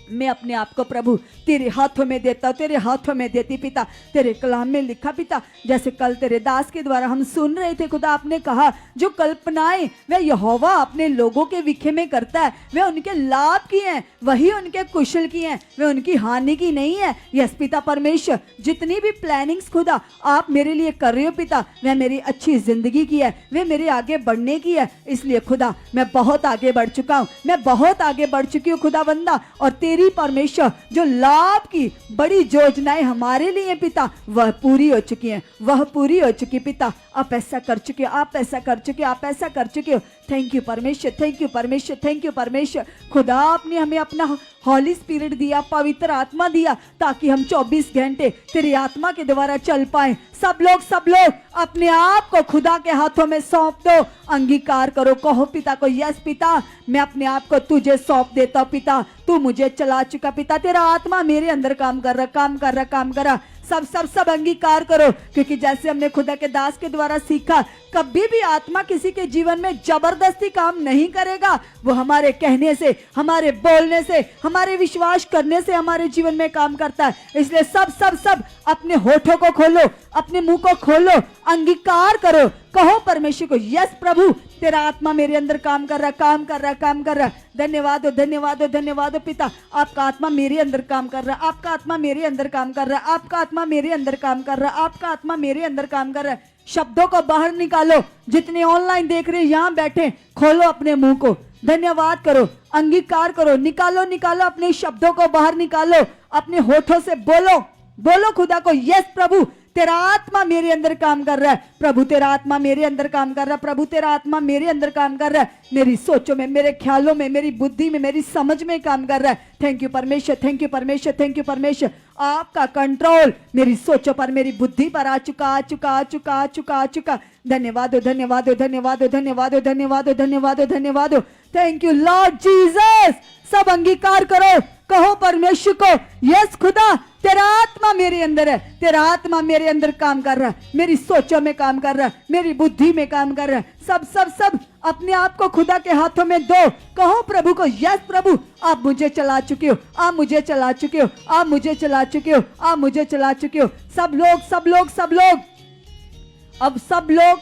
मैं अपने आप को प्रभु तेरे हाथों में देता हूँ, तेरे हाथों में देती पिता। तेरे कलाम में लिखा पिता, जैसे कल तेरे दास के द्वारा हम सुन रहे थे खुदा, आपने कहा जो कल्पनाएं वह यहोवा अपने लोगों के विखे में करता है, वे उनके लाभ की हैं, वही उनके कुशल की हैं, वे उनकी हानि की नहीं है। यस पिता परमेश्वर, जितनी भी प्लानिंग्स खुदा आप मेरे लिए कर रहे हो पिता, वह मेरी अच्छी जिंदगी की है, वे मेरे आगे बढ़ने की है। इसलिए खुदा मैं बहुत आगे बढ़ चुका हूँ, मैं बहुत आगे बढ़ चुकी हूँ खुदा बंदा। और तेरी परमेश्वर जो लाभ की बड़ी योजनाएं हमारे लिए पिता, वह पूरी हो चुकी हैं, वह पूरी हो चुकी पिता। आप ऐसा कर चुके हो, आप ऐसा कर चुके हो, आप ऐसा कर चुके हो। थैंक यू परमेश्वर, थैंक यू परमेश्वर, थैंक यू परमेश्वर। खुदा आपने हमें अपना हॉली स्पिरिट दिया, पवित्र आत्मा दिया, ताकि हम 24 घंटे तेरी आत्मा के द्वारा चल पाए। सब लोग अपने आप को खुदा के हाथों में सौंप दो, अंगीकार करो, कहो पिता को, यस पिता, मैं अपने आप को तुझे सौंप देता हूँ पिता, तू मुझे चला चुका पिता, तेरा आत्मा मेरे अंदर काम कर रहा, काम कर रहा, काम कर रहा। सब अंगीकार करो, क्योंकि जैसे हमने खुदा के दास के द्वारा सीखा, कभी भी आत्मा किसी के जीवन में जबरदस्ती काम नहीं करेगा। वो हमारे कहने से, हमारे बोलने से, हमारे विश्वास करने से हमारे जीवन में काम करता है। इसलिए सब अपने होठों को खोलो, अपने मुंह को खोलो, अंगीकार करो, कहो परमेश्वर को, यस प्रभु तेरा आत्मा मेरे अंदर काम कर रहा, काम कर रहा, काम कर रहा। धन्यवाद हो, धन्यवाद हो, धन्यवाद हो पिता, आपका आत्मा मेरे अंदर काम कर रहा, आपका आत्मा मेरे अंदर काम कर रहा, आपका आत्मा मेरे अंदर काम कर रहा, आपका आत्मा मेरे अंदर काम कर रहा है। शब्दों को बाहर निकालो, जितने ऑनलाइन देख रहे हैं यहाँ बैठे, खोलो अपने मुंह को, धन्यवाद करो, अंगीकार करो, निकालो निकालो अपने शब्दों को बाहर निकालो, अपने होठों से बोलो, बोलो खुदा को, यस प्रभु तेरा आत्मा मेरे अंदर काम कर रहा है, प्रभु तेरा आत्मा मेरे अंदर काम कर रहा है, प्रभु तेरा आत्मा मेरे अंदर काम कर रहा है, मेरी सोचों में, मेरे ख्यालों में, मेरी बुद्धि में, मेरी समझ में काम कर रहा है। थैंक यू परमेश्वर, थैंक यू परमेश्वर, थैंक यू परमेश्वर, आपका कंट्रोल मेरी सोचों पर, मेरी बुद्धि पर आ चुका, आ चुका, आ चुका, आ चुका, आ चुका। धन्यवाद हो, धन्यवाद हो, धन्यवाद हो, धन्यवाद हो, धन्यवाद हो, धन्यवाद हो, धन्यवाद हो। Thank you Lord Jesus. सब अंगीकार करो, कहो परमेश्वर को, यस खुदा तेरा आत्मा मेरे अंदर है, तेरा आत्मा मेरे अंदर काम कर रहा है, मेरी सोचों में काम कर रहा है, मेरी बुद्धि में काम कर रहा है। सब सब सब अपने आप को खुदा के हाथों में दो, कहो प्रभु को, यस प्रभु आप मुझे चला चुके हो, आप मुझे चला चुके हो, आप मुझे चला चुके हो, आप मुझे चला चुके हो। सब लोग सब लोग सब लोग, अब सब लोग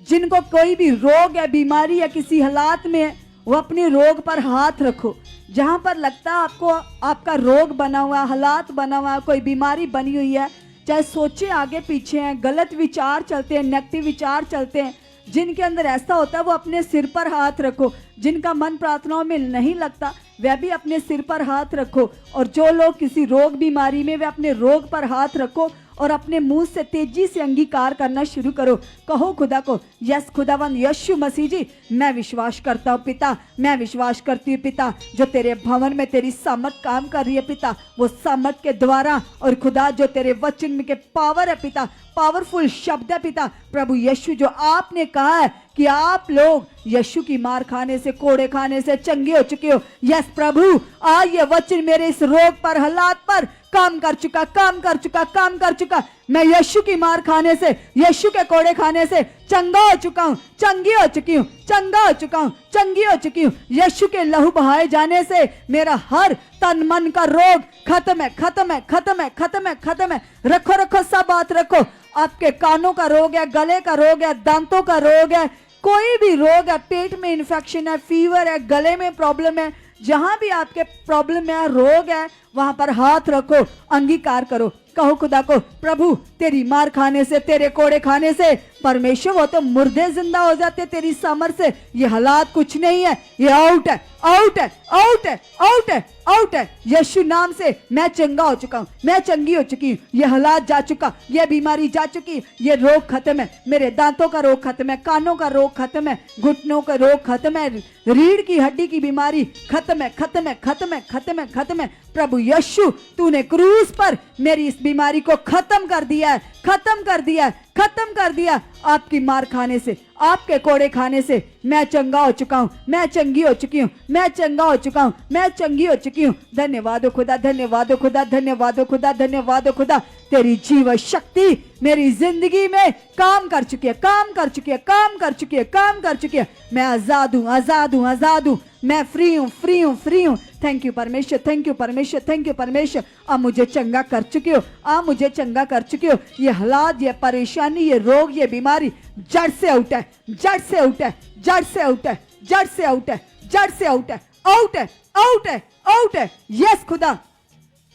जिनको कोई भी रोग या बीमारी या किसी हालात में है, वो अपने रोग पर हाथ रखो। जहां पर लगता है आपको आपका रोग बना हुआ, हालात बना हुआ, कोई बीमारी बनी हुई है, चाहे सोचे आगे पीछे हैं, गलत विचार चलते हैं, नेगेटिव विचार चलते हैं, जिनके अंदर ऐसा होता है वो अपने सिर पर हाथ रखो। जिनका मन प्रार्थनाओं में नहीं लगता वह भी अपने सिर पर हाथ रखो। और जो लोग किसी रोग बीमारी में, वे अपने रोग पर हाथ रखो और अपने मुंह से तेजी से अंगीकार करना शुरू करो। कहो खुदा को, यस खुदावन यीशु मसीह जी मैं विश्वास करता हूँ पिता, मैं विश्वास करती हूँ पिता, जो तेरे भवन में तेरी सामर्थ काम कर रही है पिता, वो सामर्थ के द्वारा, और खुदा जो तेरे वचन में के पावर है पिता, पावरफुल शब्द है पिता, प्रभु यीशु जो आपने कहा है कि आप लोग यीशु की मार खाने से, कोड़े खाने से चंगे हो चुके हो। यस प्रभु आज ये वचन मेरे इस रोग पर, हालात पर काम कर चुका, काम कर चुका, काम कर चुका। मैं यीशु की मार खाने से, यीशु के कोड़े खाने से चंगा हो चुका हूँ, चंगी हो चुकी हूँ, चंगा हो चुका हूँ, चंगी हो चुकी हूँ। यीशु के लहू बहाए जाने से मेरा हर तन मन का रोग खत्म है, खत्म है, खत्म है, खत्म है, खत्म है। रखो रखो, सब बात रखो। आपके कानों का रोग है, गले का रोग है, दांतों का रोग है, कोई भी रोग है, पेट में इन्फेक्शन है, फीवर है, गले में प्रॉब्लम है, जहां भी आपके प्रॉब्लम है, रोग है, वहां पर हाथ रखो, अंगीकार करो। कहो खुदा को, प्रभु तेरी मार खाने से, तेरे कोड़े खाने से परमेश्वर वो तो मुर्दे जिंदा हो जाते तेरी सामर्थ से। ये हालात कुछ नहीं है, ये आउट है, आउट है, आउट है, आउट है, आउट है। यीशु नाम से मैं चंगा हो चुका हूँ, मैं चंगी हो चुकी हूँ। ये हालात जा चुका, ये बीमारी जा चुकी, ये रोग खत्म है, मेरे दांतों का रोग खत्म है, कानों का रोग खत्म है, घुटनों का रोग खत्म है, रीढ़ की हड्डी की बीमारी खत्म है, खत्म है, खत्म है, खत्म है, खत्म है। प्रभु यीशु तूने क्रूस पर मेरी इस बीमारी को खत्म कर दिया है, खत्म कर दिया है, खत्म कर दिया। आपकी मार खाने से, आपके कोड़े खाने से मैं चंगा हो चुका हूँ, मैं चंगी हो चुकी हूँ, मैं चंगा हो चुका हूँ, मैं चंगी हो चुकी हूँ। धन्यवाद हो खुदा, धन्यवाद हो खुदा, धन्यवाद हो खुदा, धन्यवाद हो खुदा। तेरी जीव शक्ति मेरी जिंदगी में काम कर चुकी है, काम कर चुकी है, काम कर चुकी है, काम कर चुकी है। मैं आजाद हूँ, आजाद हूँ, आजाद हूँ, मैं फ्री हूँ, फ्री हूँ, फ्री हूँ। थैंक यू परमेश्वर, थैंक यू परमेश्वर, थैंक यू परमेश्वर। आप मुझे चंगा कर चुके हो, आप मुझे चंगा कर चुके हो। ये हालात, ये परेशानी, ये रोग, ये बीमारी जड़ से आउट है, जड़ से आउट है, जड़ से आउट है, जड़ से आउट है, जड़ से आउट है, आउट है, आउट है, आउट है। यस खुदा,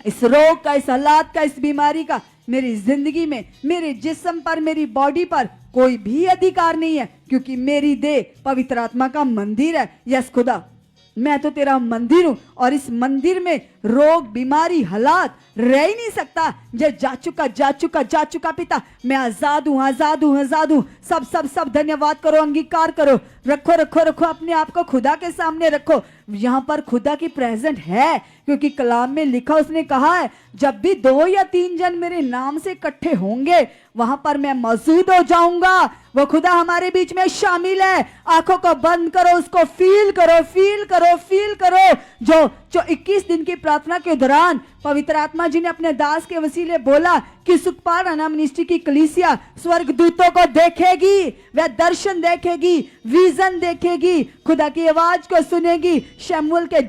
इस रोग का, इस हालात का, इस बीमारी का मेरी जिंदगी में, मेरे जिस्म पर, मेरी बॉडी पर कोई भी अधिकार नहीं है, क्योंकि मेरी देह पवित्र आत्मा का मंदिर है। यस खुदा, मैं तो तेरा मंदिर हूं, और इस मंदिर में रोग, बीमारी, हालात रह ही नहीं सकता। जो जा चुका, जा चुका, जा चुका पिता, मैं आजाद हूं, आजाद हूं, आजाद हूं। सब सब सब धन्यवाद करो, अंगीकार करो, रखो रखो रखो, अपने आप को खुदा के सामने रखो। यहाँ पर खुदा की प्रेजेंट है, क्योंकि कलाम में लिखा, उसने कहा है जब भी 2 या 3 जन मेरे नाम से इकट्ठे होंगे वहां पर मैं मौजूद हो जाऊंगा। वो खुदा हमारे बीच में शामिल है। आंखों को बंद करो, उसको फील करो, फील करो, फील करो। जो जो 21 दिन की प्रार्थना के दौरान पवित्र आत्मा जी ने अपने दास के वसीले बोला कि सुखपाल राणा मिनिस्ट्री की कलीसिया स्वर्ग दूतों को देखेगी, वह दर्शन देखेगी, विजन देखेगी, खुदा की आवाज को सुनेगी, शमूएल के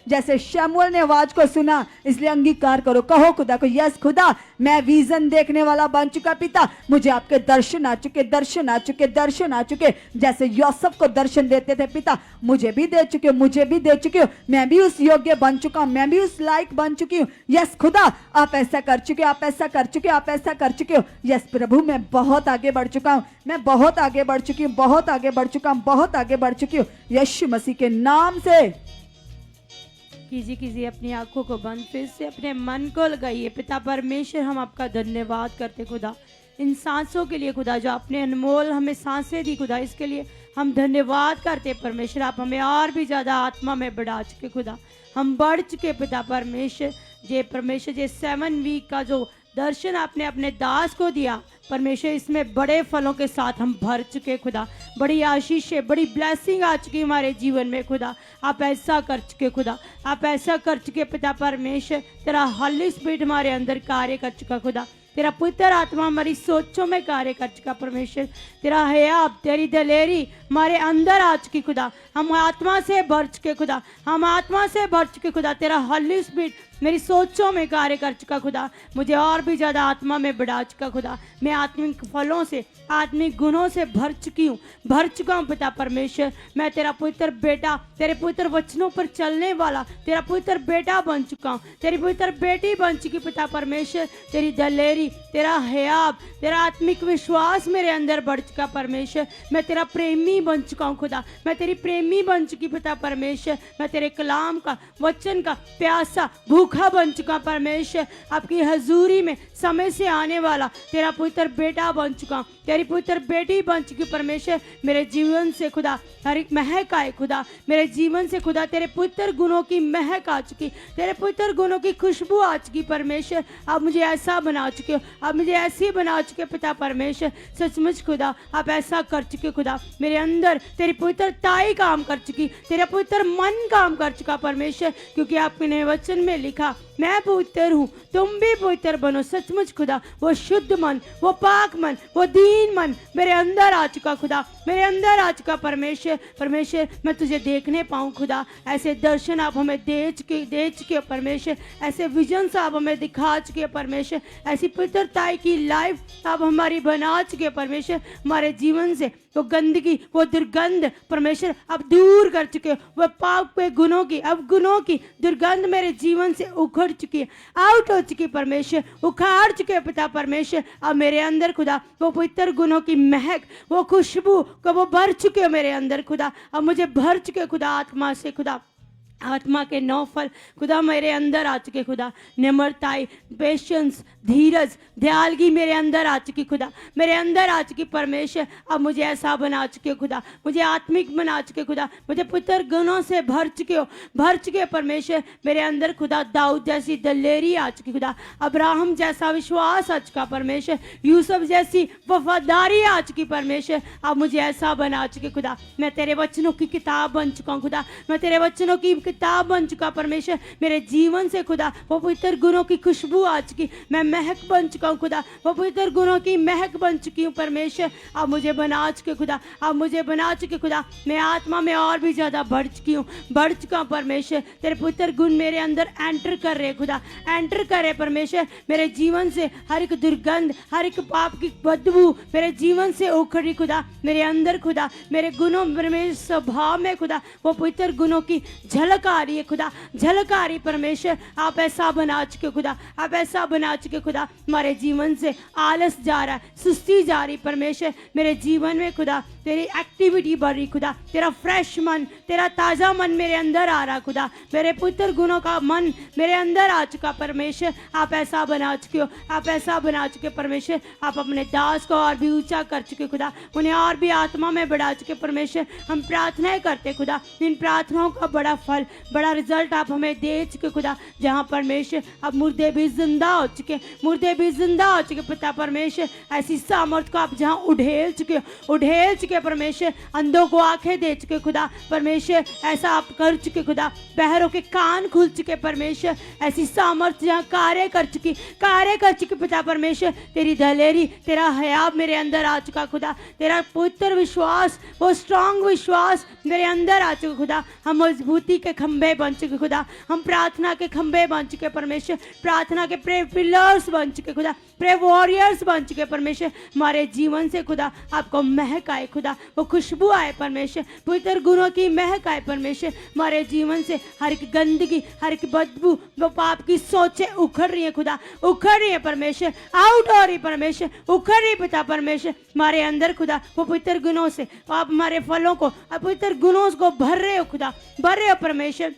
जैसे शमूएल ने आवाज को सुना। इसलिए अंगीकार करो, कहो खुदा को, यस खुदा, मैं विजन देखने वाला बन चुका पिता, मुझे आपके दर्शन आ चुके, दर्शन आ चुके, दर्शन आ चुके। जैसे यूसुफ को दर्शन देते थे पिता, मुझे भी दे चुके हो, मुझे भी दे चुके हो, मैं भी उस योग्य बन चुका हूं, मैं भी उस लायक बन चुकी हूँ। यस खुदा, आप ऐसा कर चुके हो, आप ऐसा कर चुके हो, आप ऐसा कर चुके हो। यस प्रभु, मैं बहुत आगे बढ़ चुका हूं, मैं बहुत आगे बढ़ चुकी हूँ, बहुत आगे बढ़ चुका हूँ, बहुत आगे बढ़ चुकी हूँ, यीशु मसीह के नाम से। कीजिए अपनी आंखों को बंद, फिर से अपने मन को लगाइए। पिता परमेश्वर, हम आपका धन्यवाद करते खुदा, इन सांसों के लिए खुदा, जो आपने अनमोल हमें सांसें दी खुदा, इसके लिए हम धन्यवाद करते परमेश्वर। आप हमें और भी ज़्यादा आत्मा में बढ़ा चुके खुदा, हम बढ़ चुके पिता परमेश्वर। जे 7 वीक का जो दर्शन आपने अपने दास को दिया परमेश्वर, इसमें बड़े फलों के साथ हम भर चुके खुदा, बड़ी आशीषें, बड़ी ब्लेसिंग आ चुकी हमारे जीवन में खुदा। आप ऐसा कर चुके खुदा, आप ऐसा कर चुके पिता परमेश्वर। तेरा होली स्पिरिट हमारे अंदर कार्य कर चुका खुदा, तेरा पवित्र आत्मा हमारी सोचों में कार्य कर चुका परमेश्वर। तेरा हयाब, तेरी दलेरी हमारे अंदर आ चुकी खुदा, हम आत्मा से भर चुके खुदा, हम आत्मा से भर चुके खुदा। तेरा होली स्पिरिट मेरी सोचों में कार्य कर चुका खुदा, मुझे और भी ज़्यादा आत्मा में बढ़ा चुका खुदा। मैं आत्मिक फलों से, आत्मिक गुणों से भर चुकी हूँ, भर चुका हूँ पिता परमेश्वर। मैं तेरा पवित्र बेटा, तेरे पवित्र वचनों पर चलने वाला तेरा पवित्र बेटा बन चुका हूँ, तेरी पवित्र बेटी बन चुकी पिता परमेश्वर। तेरी दलेरी, तेरा हयाब, तेरा आत्मिक विश्वास मेरे अंदर बढ़ चुका परमेश्वर। मैं तेरा प्रेमी बन चुका हूँ खुदा, मैं तेरी प्रेमी बन चुकी पिता परमेश्वर। मैं तेरे कलाम का, वचन का प्यासा भूखा बन चुका परमेश्वर। आपकी हजूरी में समय से आने वाला तेरा पवित्र बेटा बन चुका हूँ, तेरी पवित्र बेटी बन चुकी परमेश्वर। मेरे जीवन से खुदा हर एक महक आए खुदा, मेरे जीवन से खुदा तेरे पवित्र गुणों की महक आ चुकी, तेरे पवित्र गुणों की खुशबू आ चुकी परमेश्वर। आप मुझे ऐसा बना चुके हो, आप मुझे ऐसी बना चुके पिता परमेश्वर। सचमुच खुदा आप ऐसा कर चुके खुदा, मेरे अंदर तेरी पवित्रताई काम कर चुकी, तेरा पवित्र मन काम कर चुका परमेश्वर। क्योंकि आपने वचन में लिखा, मैं पवित्र हूँ, तुम भी पवित्र बनो। सचमुच खुदा वो शुद्ध मन, वो पाक मन, वो दीन मन मेरे अंदर आ चुका खुदा, मेरे अंदर आ चुका परमेश्वर। परमेश्वर मैं तुझे देखने पाऊँ खुदा, ऐसे दर्शन आप हमें दे चुके परमेश्वर, ऐसे विजन आप हमें दिखा चुके परमेश्वर, ऐसी पवित्रताई की लाइफ आप हमारी बना चुके परमेश्वर। हमारे जीवन से वो गंदगी, वो दुर्गंध परमेश्वर अब दूर कर चुके हो, वो पाप के गुनों की, अब गुनों की दुर्गंध मेरे जीवन से उखड़ चुकी है, आउट हो चुकी परमेश्वर, उखाड़ चुके पिता परमेश्वर। अब मेरे अंदर खुदा वो पवित्र गुनों की महक, वो खुशबू को वो भर चुके हो मेरे अंदर खुदा। अब मुझे भर चुके खुदा आत्मा से खुदा, आत्मा के 9 फल खुदा मेरे अंदर आ चुके खुदा। निम्रताई, पेशेंस, धीरज, दयालगी मेरे अंदर आ चुकी खुदा, मेरे अंदर आ चुकी परमेश्वर। अब मुझे ऐसा बना चुके खुदा, मुझे आत्मिक बना चुके खुदा, मुझे पवित्र गुणों से भर चुके हो, भर चुके परमेश्वर। मेरे अंदर खुदा दाऊद जैसी दलेरी आ चुकी खुदा, अब्राहम जैसा विश्वास आ चुका परमेश्वर, यूसुफ जैसी वफादारी आ चुकी परमेश्वर। अब मुझे ऐसा बना चुके खुदा, मैं तेरे वचनों की किताब बन चुका हूँ खुदा, मैं तेरे वचनों की किताब बन चुका परमेश्वर। मेरे जीवन से खुदा वो पवित्र गुणों की खुशबू आ चुकी, मैं महक बन चुका हूँ खुदा, वो पवित्र गुणों की महक बन चुकी हूँ परमेश्वर। आप मुझे बना चुके खुदा, आप मुझे बना चुके खुदा, मैं आत्मा में और भी ज़्यादा बढ़ चुकी हूँ, बढ़ चुका हूँ परमेश्वर। तेरे पवित्र गुण मेरे अंदर एंटर कर रहे खुदा, एंटर कर रहे परमेश्वर। मेरे जीवन से हर एक दुर्गंध, हर एक पाप की बदबू मेरे जीवन से उखड़ी खुदा, मेरे अंदर खुदा, मेरे गुणों, मेरे स्वभाव में खुदा वो पवित्र गुणों की झलक आ रही है खुदा, झलक आ रही परमेश्वर। आप ऐसा बना चुके खुदा, आप ऐसा बना चुके खुदा। हमारे जीवन से आलस जा रहा है, सुस्ती जा रही परमेश्वर। मेरे जीवन में खुदा तेरी एक्टिविटी बढ़ रही खुदा, तेरा फ्रेश मन, तेरा ताज़ा मन मेरे अंदर आ रहा खुदा, मेरे पुत्र गुणों का मन मेरे अंदर आ चुका परमेश्वर। आप ऐसा बना चुके हो, आप ऐसा बना चुके परमेश्वर। आप अपने दास को और भी ऊंचा कर चुके खुदा, उन्हें और भी आत्मा में बढ़ा चुके परमेश्वर। हम प्रार्थनाएं करते खुदा, इन प्रार्थनाओं का बड़ा फल बड़ा रिजल्ट आप हमें दे चुके खुदा, जहाँ परमेश्वर अब मुर्दे भी जिंदा हो चुके, मुर्दे भी जिंदा हो चुके पिता परमेश्वर। ऐसी सामर्थ को आप जहाँ उड़ेल चुके परमेश्वर, अंधों को आंखें दे चुके खुदा परमेश्वर, ऐसा आप कर चुके खुदा, बहरों के कान खुल चुके परमेश्वर। ऐसी सामर्थ जहाँ कार्य कर चुकी पिता परमेश्वर। तेरी दलेरी, तेरा हया मेरे अंदर आ चुका खुदा, तेरा पवित्र विश्वास, वो स्ट्रांग विश्वास मेरे अंदर आ चुका खुदा। हम मजबूती के खंभे बन चुके खुदा, हम प्रार्थना के खंभे बन चुके परमेश्वर, प्रार्थना के प्रे पिलर्स बन चुके खुदा, प्रे वॉरियर्स बन चुके परमेश्वर। हमारे जीवन से खुदा आपको महक आए खुदा, वो खुशबू आए परमेश्वर, पवित्र गुणों की महक आए परमेश्वर। हमारे जीवन से हर एक गंदगी, हर एक बदबू, वो पाप की सोचें उखड़ रही है खुदा, उखड़ रही है परमेश्वर, आउट हो रही परमेश्वर, उखड़ रही पिता परमेश्वर। हमारे अंदर खुदा वो पवित्र गुणों से आप हमारे फलों को, पवित्र गुणों को भर रहे हो खुदा, भर रहे हो परमेश्वर।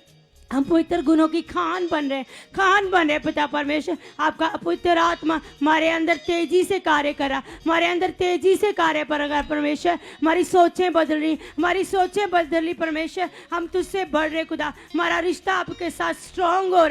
हम पवित्र गुणों की खान बन रहे पिता परमेश्वर। आपका पवित्र आत्मा हमारे अंदर तेजी से कार्य कर रहा, हमारे अंदर तेजी से कार्य कर रहा परमेश्वर। हमारी सोचें बदल रही परमेश्वर, हम तुझसे बढ़ रहे खुदा। हमारा रिश्ता आपके साथ स्ट्रांग हो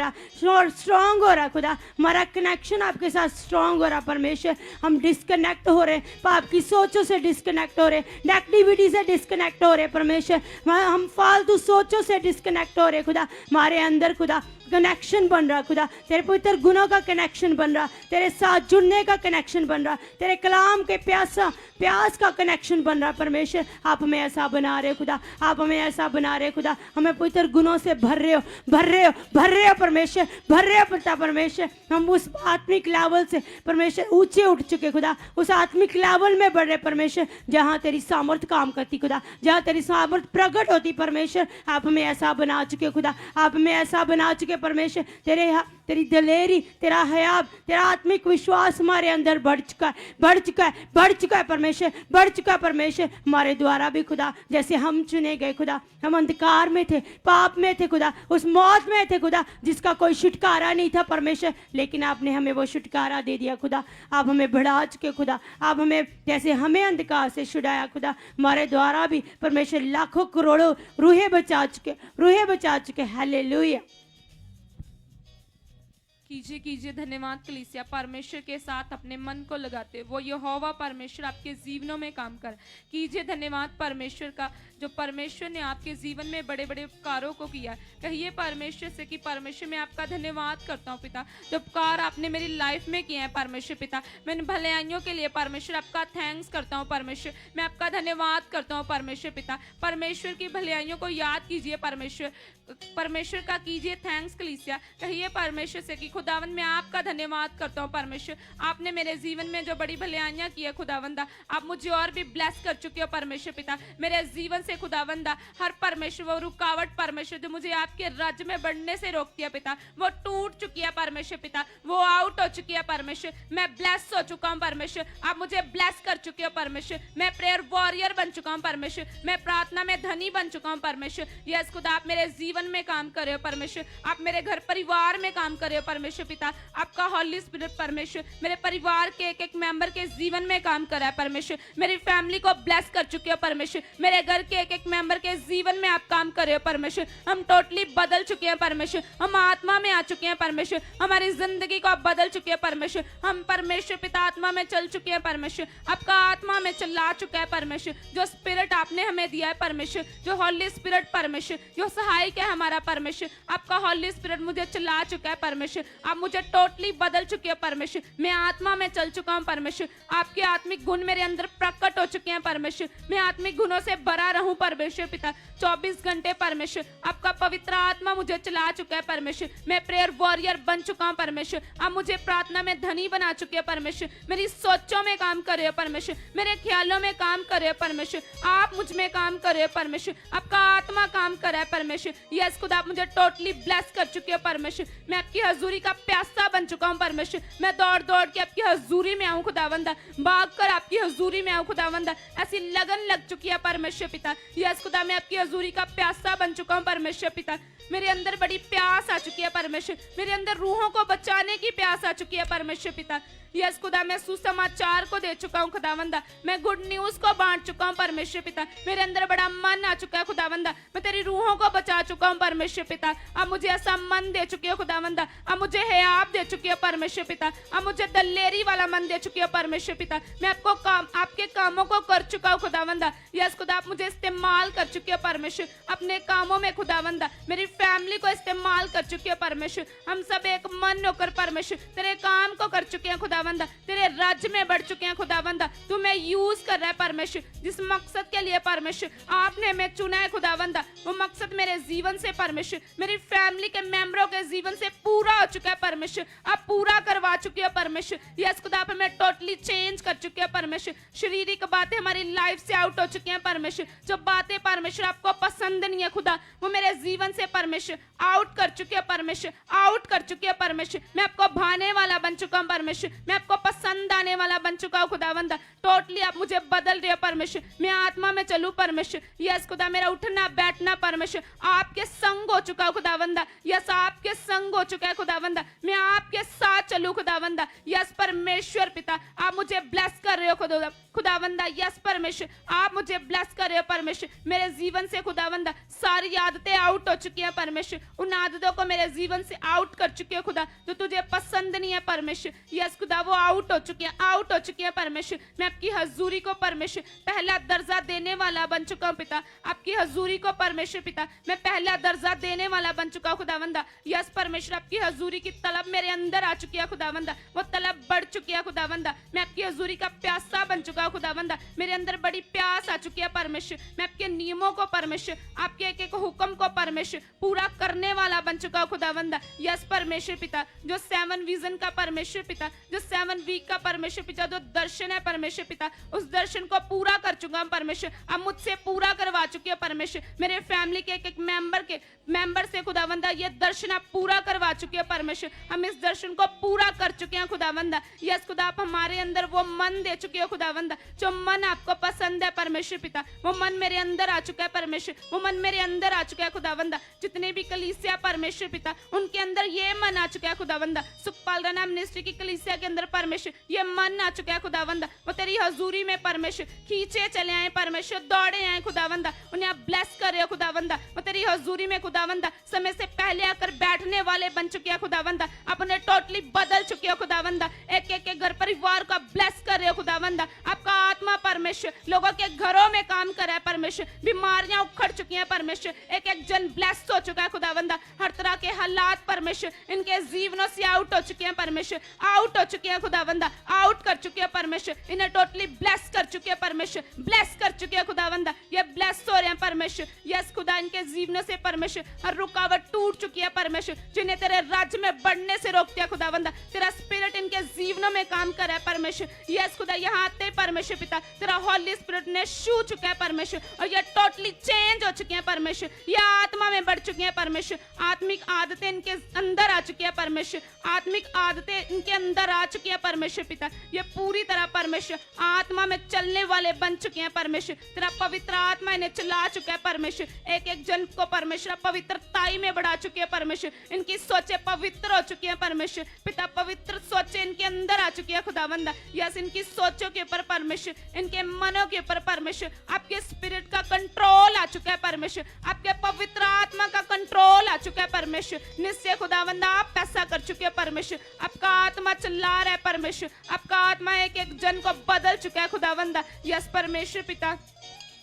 रहा खुदा, हमारा कनेक्शन आपके साथ स्ट्रांग हो रहा परमेश्वर। हम डिस्कनेक्ट हो रहे, पाप की सोचों से डिस्कनेक्ट हो रहे, नेगेटिविटी से डिस्कनेक्ट हो रहे परमेश्वर। हम फालतू सोचों से डिस्कनेक्ट हो रहे खुदा। हमारे अंदर खुदा कनेक्शन बन रहा खुदा, तेरे पवित्र गुणों का कनेक्शन बन रहा, तेरे साथ जुड़ने का कनेक्शन बन रहा, तेरे कलाम के प्यास का कनेक्शन बन रहा परमेश्वर। आप हमें ऐसा बना रहे खुदा, आप हमें ऐसा बना रहे खुदा। हमें पवित्र गुणों से भर रहे हो परमेश्वर, भर रहे हो पिता परमेश्वर। हम उस आत्मिक लेवल से परमेश्वर ऊंचे उठ चुके खुदा, उस आत्मिक लेवल में बढ़ रहे परमेश्वर, जहाँ तेरी सामर्थ काम करती खुदा, जहाँ तेरी सामर्थ प्रकट होती परमेश्वर। आप हमें ऐसा बना चुके खुदा, आप हमें ऐसा बना चुके परमेश्वर। तेरी दलेरी, तेरा हयाब, तेरा आत्मिक विश्वास हमारे अंदर बढ़ चुका है परमेश्वर, बढ़ चुका है परमेश्वर। हमारे द्वारा भी खुदा, जैसे हम चुने गए खुदा, हम अंधकार में थे, पाप में थे खुदा, उस मौत में थे खुदा जिसका कोई छुटकारा नहीं था परमेश्वर, लेकिन आपने हमें वो छुटकारा दे दिया खुदा। आप हमें बढ़ा चुके खुदा, आप हमें जैसे हमें अंधकार से छुड़ाया खुदा, हमारे द्वारा भी परमेश्वर लाखों करोड़ों रूहें बचा चुके। हालेलुया। कीजिए धन्यवाद कलीसिया। परमेश्वर के साथ अपने मन को लगाते, वो यहोवा परमेश्वर आपके जीवनों में काम कर। कीजिए धन्यवाद परमेश्वर का, जो परमेश्वर ने आपके जीवन में बड़े बड़े उपकारों को किया। कहिए परमेश्वर से कि परमेश्वर मैं आपका धन्यवाद करता हूँ पिता, जो उपकार आपने मेरी लाइफ में किए हैं परमेश्वर पिता। मैं भलाइयों के लिए परमेश्वर आपका थैंक्स करता हूँ परमेश्वर, मैं आपका धन्यवाद करता हूँ परमेश्वर पिता। परमेश्वर की भलाइयों को याद कीजिए परमेश्वर का कीजिए थैंक्स कलीसिया। कहिए परमेश्वर से कि खुदावंद मैं आपका धन्यवाद करता हूँ परमेश्वर, आपने मेरे जीवन में जो बड़ी भलाइयाँ की है खुदावंदा, आप मुझे और भी ब्लेस कर चुके हो परमेश्वर पिता। मेरे जीवन से खुदावंदा हर परमेश्वर वो रुकावट परमेश्वर जो मुझे आपके राज्य में बढ़ने से रोकती है पिता, वो टूट चुकी है परमेश्वर पिता, वो आउट हो चुकी है परमेश्वर। मैं ब्लेस हो चुका हूँ परमेश्वर, आप मुझे ब्लेस कर चुके हो परमेश्वर। मैं प्रेयर वॉरियर बन चुका हूँ परमेश्वर, मैं प्रार्थना में धनी बन चुका हूँ परमेश्वर। यस खुदा, आप मेरे जीवन में काम कर रहे हो परमेश्वर, आप मेरे घर परिवार में काम कर रहे हो परमेश्वर पिता। आपका हॉली स्पिरिट परमेश्वर मेरे परिवार के एक एक मेंबर के जीवन में काम कर रहा है परमेश्वर। मेरी फैमिली को ब्लेस कर चुके हो परमेश्वर, मेरे घर के एक एक मेंबर के जीवन में आप काम कर रहे हो परमेश्वर। हम टोटली बदल चुके हैं परमेश्वर, हम आत्मा में आ चुके हैं परमेश्वर, हमारी जिंदगी को आप बदल चुके हैं परमेश्वर। हम परमेश्वर पिता आत्मा में चल चुके हैं परमेश्वर, आपका आत्मा में चला चुका है परमेश्वर। जो स्पिरिट आपने हमें दिया है परमेश्वर, जो हॉली स्पिरिट परमेश्वर, जो सहायक है हमारा परमेश्वर, आपका हॉली स्पिरिट मुझे चला चुका है परमेश्वर। आप मुझे टोटली बदल चुके हैं परमेश्वर, मैं आत्मा में चल चुका हूं परमेश्वर। आपके आत्मिक गुण मेरे अंदर प्रकट हो चुके हैं परमेश्वर, मैं आत्मिक गुणों से भरा रहूं परमेश्वर पिता। 24 घंटे परमेश्वर आपका पवित्र आत्मा मुझे चला चुका है परमेश्वर। मैं प्रेयर वॉरियर बन चुका हूं परमेश्वर, आप मुझे प्रार्थना में धनी बना चुके हैं परमेश्वर। मेरी सोचों में काम कर रहे हो परमेश्वर, मेरे ख्यालों में काम कर रहे हो परमेश्वर, आप मुझ में काम कर रहे हो परमेश्वर, आपका आत्मा काम कर रहा है परमेश्वर। यस खुदा, आप मुझे टोटली ब्लेस कर चुके हो परमेश्वर। मैं आपकी हजूरी का प्यासा बन चुका हूं परमेश्वर, मैं दौड़ दौड़ के आपकी हजूरी में आऊं खुदावंदा, भाग कर आपकी हजूरी में आऊं खुदावंदा। ऐसी लगन लग चुकी है परमेश्वर पिता। यस खुदा, मैं आपकी हजूरी का प्यासा बन चुका हूं परमेश्वर पिता। मेरे अंदर बड़ी प्यास आ चुकी है परमेश्वर, मेरे अंदर रूहों को बचाने की प्यास आ चुकी है परमेश्वर पिता। यस खुदा, मैं सुसमाचार को दे चुका हूँ खुदावंदा, मैं गुड न्यूज को बांट चुका हूँ परमेश्वर पिता। मेरे अंदर बड़ा मन आ चुका है खुदावंदा, मैं तेरी रूहों को बचा चुका हूँ परमेश्वर पिता। अब मुझे ऐसा मन दे चुकी हो खुदावंदा, अब मुझे हियाब दे चुकी हो परमेश्वर पिता, अब मुझे दलेरी वाला मन दे चुकी हो परमेश्वर पिता। मैं आपके कामों को कर चुका हूँ खुदावंदा। यस खुदा, आप मुझे इस्तेमाल कर चुके हो परमेश्वर अपने कामों में खुदावंदा, मेरी फैमिली को इस्तेमाल कर चुके हो परमेश्वर। हम सब एक मन होकर परमेश्वर तेरे काम को कर चुके हैं खुदावंदा, तेरे राज्य में बढ़ चुके हैं खुदावंदा। तू मैं यूज कर रहा है परमेश्वर, जिस मकसद के लिए परमेश्वर आपने हमें चुना है खुदावंदा, वो मकसद मेरे जीवन से परमेश्वर, मेरी फैमिली के मेंबरों के जीवन से पूरा हो चुका है परमेश्वर। आप पूरा करवा चुके हो परमेश्वर। यस खुदा, आप हमें टोटली चेंज कर चुके हैं परमेश्वर। शारीरिक बातें हमारी लाइफ से आउट हो चुकी हैं परमेश्वर। जो बातें परमेश्वर आपको पसंद नहीं है खुदा, वो मेरे जीवन से परमेश्वर आउट कर चुके हैं परमेश्वर, आउट कर चुके हैं परमेश्वर। मैं आपको भाने वाला बन चुका हूं परमेश्वर, मैं आपको पसंद आने वाला बन चुका हूं खुदावंदा। टोटली आप मुझे बदल रहे हो परमेश्वर, मैं आत्मा में चलूं परमेश्वर। यस खुदा, मेरा उठना बैठना परमेश्वर आपके संग हो चुका है खुदावंदा। यस, आपके संग हो चुका है खुदावंदा, मैं आपके साथ चलूं खुदावंदा। यस परमेश्वर पिता, आप मुझे ब्लेस कर रहे हो खुदावंदा। यस परमेश्वर, आप मुझे ब्लेस कर रहे हो परमेश्वर। मेरे जीवन से खुदावंदा सारी आदतें आउट हो चुकी हैं परमेश्वर, उन आदतों को मेरे जीवन से आउट कर चुके हो खुदा, जो तुझे पसंद नहीं है परमेश्वर। यस खुदा, वो आउट हो चुकी है, आउट हो चुकी है परमेश्वर। मैं आपकी हजूरी को परमेश्वर पहला दर्जा देने वाला बन चुका हूँ पिता, आपकी हजूरी को परमेश्वर पिता मैं पहला दर्जा देने वाला बन चुका हूँ खुदावंदा। यस परमेश्वर, आपकी हजूरी की तलब मेरे अंदर आ चुकी है खुदावंदा, वो तलब बढ़ चुकी है खुदावंदा। मैं आपकी हजूरी का प्यासा बन चुका हूँ खुदावंदा, मेरे अंदर बड़ी प्यास आ चुकी है परमेश्वर। मैं आपके नियमों को परमेश्वर, आपके एक एक हुक्म को परमेश्वर पूरा करने वाला बन चुका हूँ खुदावंदा। यस परमेश्वर पिता, जो 7 विजन का परमेश्वर पिता, जो 7 वीक का परमेश्वर पिता, जो दर्शन है परमेश्वर पिता, उस दर्शन को पूरा कर चुका हूं परमेश्वर। अब मुझसे पूरा करवा चुके हो परमेश्वर। मेरे फैमिली के एक एक मेंबर से खुदावंदा ये दर्शन आप पूरा करवा चुके हो परमेश्वर। हम इस दर्शन को पूरा कर चुके हैं खुदावंदा। यस खुदा, आप हमारे अंदर वो मन दे चुके हो खुदावंदा, जो मन आपको पसंद है परमेश्वर पिता। वो मन मेरे अंदर आ चुका है परमेश्वर, वो मन मेरे अंदर आ चुका है खुदावंदा। जितने भी कलीसिया परमेश्वर पिता, उनके अंदर ये मन आ चुका है खुदावंदा। सुखपाल राणा मिनिस्ट्री की कलीसिया के अंदर परमेश्वर ये मन आ चुका है खुदावंदा। वो तेरी हजूरी में परमेश्वर खींचे चले आए परमेश्वर, दौड़े आए खुदावंदा, उन्हें आप ब्लेस कर रहे हो खुदावंदा। वो तेरी हजूरी में खुदावंदा समय से पहले आकर बैठने वाले बन चुके हैं खुदावंदा, अपने टोटली बदल चुके हो खुदावंदा। एक एक के घर परिवार को ब्लेस कर रहे हो खुदावंदा। आपका आत्मा परमेश्वर लोगों के घरों में काम कर रहा है परमेश्वर। बीमारियां उखड़ चुकी हैं परमेश्वर, एक एक जन ब्लेस हो चुका है खुदावंदा। हर तरह के हालात परमेश्वर इनके जीवनों से आउट हो चुके हैं परमेश्वर, आउट हो चुके हैं खुदावंदा, आउट कर चुके हैं परमेश्वर। इन्हें टोटली ब्लेस कर चुके हैं परमेश्वर, ब्लेस कर चुके हैं खुदावंदा। ये ब्लेस हो रहे हैं परमेश्वर। यस खुदा, इनके जीवनों से परमेश्वर हर रुकावट टूट चुकी है परमेश्वर, जिन्हें तेरे राज्य में बढ़ने से रोकते हैं खुदावंदा। तेरा स्पिरिट इनके जीवनों में काम कर रहा है परमेश्वर। यस खुदा, यहाँ आते ही परमेश्वर पिता तेरा हॉली स्पिरिट ने छू चुका है परमेश्वर, और ये टोटली चेंज हो चुके हैं परमेश्वर। ये आत्मा में बढ़ चुके हैं परमेश्वर। आत्मिक आदतें इनके अंदर आ चुकी है परमेश्वर, आत्मिक आदतें इनके अंदर आ चुकी है परमेश्वर पिता। ये पूरी तरह परमेश्वर आत्मा में चलने वाले बन चुके हैं परमेश्वर। तेरा पवित्र आत्मा इन्हें चला चुका है परमेश्वर। एक एक जन को परमेश्वर पवित्रताई में बढ़ा चुके हैं परमेश्वर। इनकी सोचें पवित्र हो चुकी हैं परमेश्वर पिता, पवित्र सोचें इनके अंदर आ चुकी है खुदावंदा। यस, इनकी सोचों के ऊपर परमेश्वर, इनके मनों के ऊपर परमेश्वर आपके स्पिरिट का कंट्रोल आ चुका है परमेश्वर, आपके पवित्र आत्मा का कंट्रोल आ चुका है परमेश्वर। निश्चय खुदावंदा आप ऐसा कर चुके हैं परमेश्वर। आपका आत्मा चिल्ला रहा है परमेश्वर, आपका आत्मा एक एक जन को बदल चुका है खुदावंदा। यस परमेश्वर पिता,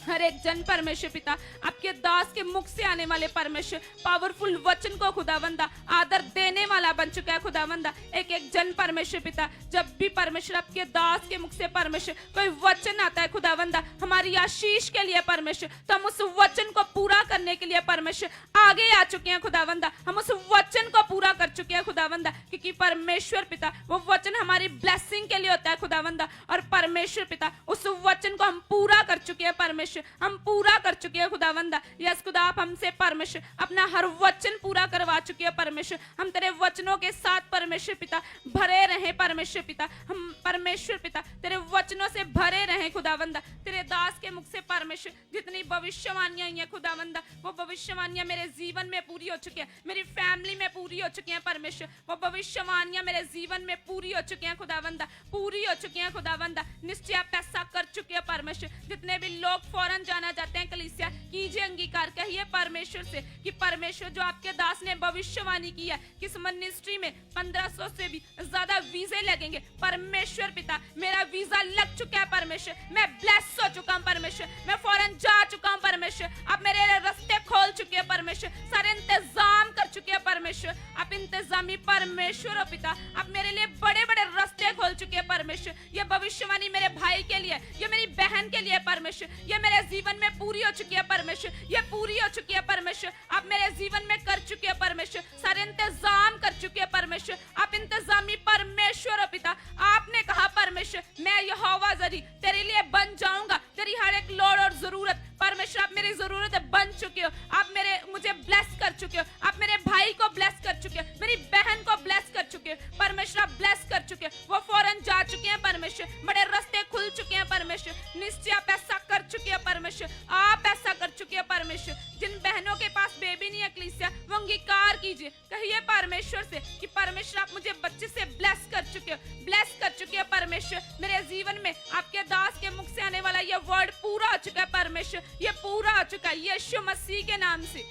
हर एक जन परमेश्वर पिता आपके दास के मुख से आने वाले परमेश्वर पावरफुल वचन को खुदावंदा आदर देने वाला बन चुका है खुदावंदा। एक एक जन परमेश्वर पिता, जब भी परमेश्वर आपके दास के मुख से परमेश्वर कोई वचन आता है खुदावंदा हमारी आशीष के लिए परमेश्वर, तो हम उस वचन को पूरा करने के लिए परमेश्वर आगे आ चुके हैं खुदावंदा। हम उस वचन को पूरा कर चुके हैं खुदावंदा, क्योंकि परमेश्वर पिता वो वचन हमारी ब्लेसिंग के लिए होता है खुदावंदा, और परमेश्वर पिता उस वचन को हम पूरा कर चुके हैं परमेश्वर। परमेश्वर हम पूरा कर चुके हैं खुदावंदा। यस खुदा, आप हमसे परमेश्वर अपना हर वचन पूरा करवा चुके हैं परमेश्वर। हम तेरे वचनों के साथ परमेश्वर पिता भरे रहे परमेश्वर पिता। हम परमेश्वर पिता तेरे वचनों से भरे रहे खुदावंदा। तेरे दास के मुख से परमेश्वर जितनी भविष्यवाणियां हैं खुदावंदा, वो भविष्यवाणियां मेरे जीवन में पूरी हो चुकी है, मेरी फैमिली में पूरी हो चुकी हैं परमेश्वर। वो भविष्यवाणियां मेरे जीवन में पूरी हो चुकी हैं खुदावंदा, पूरी हो चुकी हैं खुदावंदा। निश्चय आप ऐसा कर चुके हैं परमेश्वर। जितने भी लोग फौरन जाना चाहते हैं कलीसिया, कीजिए अंगीकार, कहिए परमेश्वर से कि परमेश्वर जो आपके दास ने भविष्यवाणी की है कि इस मिनिस्ट्री में 1500 से भी ज्यादा वीजे लगेंगे परमेश्वर पिता, मेरा वीजा लग चुका है परमेश्वर। मैं ब्लेस हो चुका हूं परमेश्वर, मैं फौरन जा चुका हूं परमेश्वर। आप मेरे रास्ते खोल चुके हैं परमेश्वर, सारे इंतजाम कर चुके हैं परमेश्वर। आप इंतजामी परमेश्वर हो पिता, आप मेरे लिए बड़े बड़े रास्ते खोल चुके हैं परमेश्वर। ये भविष्यवाणी मेरे भाई के लिए, ये मेरी बहन के लिए परमेश्वर, ये मेरे जीवन में पूरी हो चुकी है परमेश्वर, ये पूरी हो चुकी है परमेश्वर। आप मेरे जीवन में कर चुके हैं परमेश्वर, सारे इंतजाम कर चुके हैं परमेश्वर। आप इंतजामी परमेश्वर हो पिता। आपने कहा परमेश्वर, मैं यहोवा जरी तेरे लिए बन जाऊंगा, तेरी हर एक लोड़ और जरूरत परमेश्वर, आप मेरी जरूरत बन चुके हो। आप मुझे ब्लेस कर चुके हो, आप मेरे भाई को ब्लेस कर चुके हो, मेरी बहन को ब्लेस कर चुके हो परमेश्वर। आप ब्लेस कर चुके हो, वो फौरन जा चुके हैं परमेश्वर, बड़े रास्ते खुल चुके हैं परमेश्वर। निश्चय आप ऐसा कर चुके हैं परमेश्वर, आप ऐसा कर चुके हैं परमेश्वर। जिन बहनों के पास बेबी नहीं है कलीसिया, वो अंगीकार कीजिए, कहिए परमेश्वर से कि परमेश्वर आप मुझे बच्चे से ब्लेस कर चुके हो, ब्लेस कर चुके हैं परमेश्वर। मेरे जीवन में आपके दास के मुख से आने वाला ये वर्ड पूरा हो चुका है परमेश्वर, ये पूरा हो चुका है यीशु मसीह के नाम से।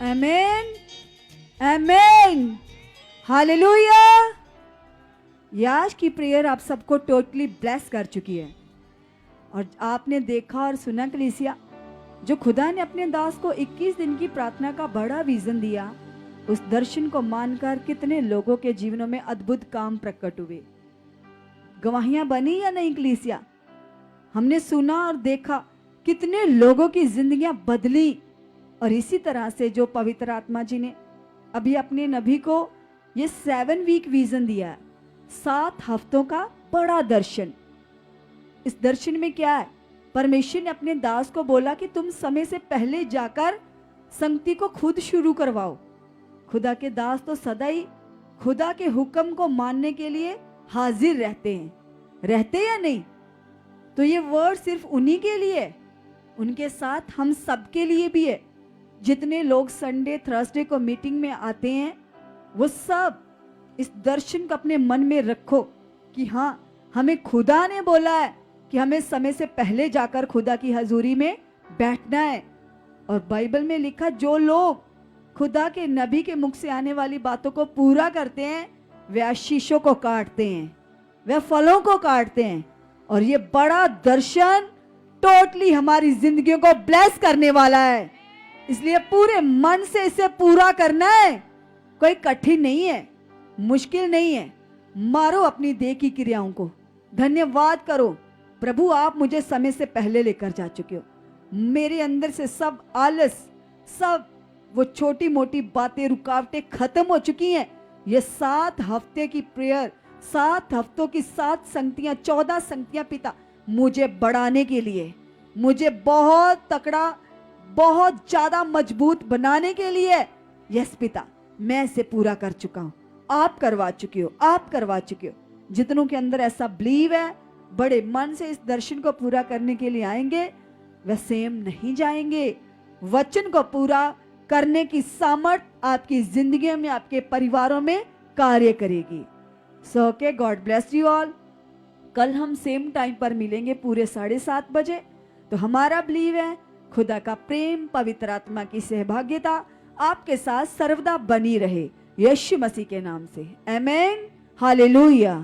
आमीन, आमीन, हालेलुया। आज की प्रेयर आप सबको टोटली ब्लेस कर चुकी है। और आपने देखा और सुना कलीसिया, जो खुदा ने अपने दास को 21 दिन की प्रार्थना का बड़ा विजन दिया, उस दर्शन को मानकर कितने लोगों के जीवनों में अद्भुत काम प्रकट हुए। गवाहियां बनी या नहीं कलीसिया? हमने सुना और देखा कितने लोगों की जिंदगियां बदली। और इसी तरह से जो पवित्र आत्मा जी ने अभी अपने नबी को ये 7 वीक विजन दिया है, 7 हफ्तों का बड़ा दर्शन। इस दर्शन में क्या है? परमेश्वर ने अपने दास को बोला कि तुम समय से पहले जाकर संगति को खुद शुरू करवाओ। खुदा के दास तो सदा ही खुदा के हुक्म को मानने के लिए हाजिर रहते या नहीं? तो ये वर्ड सिर्फ उन्हीं के लिए है, उनके साथ हम सब के लिए भी है। जितने लोग संडे थर्सडे को मीटिंग में आते हैं, वो सब इस दर्शन को अपने मन में रखो कि हाँ, हमें खुदा ने बोला है कि हमें समय से पहले जाकर खुदा की हजूरी में बैठना है। और बाइबल में लिखा, जो लोग खुदा के नबी के मुख से आने वाली बातों को पूरा करते हैं, वे आशीषों को काटते हैं, वे फलों को काटते हैं। और ये बड़ा दर्शन टोटली हमारी जिंदगियों को ब्लेस करने वाला है, इसलिए पूरे मन से इसे पूरा करना है। कोई कठिन नहीं है, मुश्किल नहीं है। मारो अपनी देह की क्रियाओं को, धन्यवाद करो, प्रभु आप मुझे समय से पहले लेकर जा चुके हो। मेरे अंदर से सब आलस, सब वो छोटी मोटी बातें, रुकावटें खत्म हो चुकी हैं। ये 7 हफ्ते की प्रेयर, 7 हफ्तों की 7 संगतियां, 14 संगतियां पिता मुझे बढ़ाने के लिए, मुझे बहुत तकड़ा, बहुत ज्यादा मजबूत बनाने के लिए, यस पिता, मैं इसे पूरा कर चुका हूं। आप करवा चुके हो, आप करवा चुके हो। जितनों के अंदर ऐसा बिलीव है, बड़े मन से इस दर्शन को पूरा करने के लिए आएंगे, वह सेम नहीं जाएंगे। वचन को पूरा करने की सामर्थ आपकी जिंदगी में, आपके परिवारों में कार्य करेगी। So okay, God bless you all. कल हम सेम टाइम पर मिलेंगे पूरे 7:30 बजे। तो हमारा बिलीव है खुदा का प्रेम, पवित्र आत्मा की सहभागिता आपके साथ सर्वदा बनी रहे, यीशु मसीह के नाम से। आमीन, हालेलुया।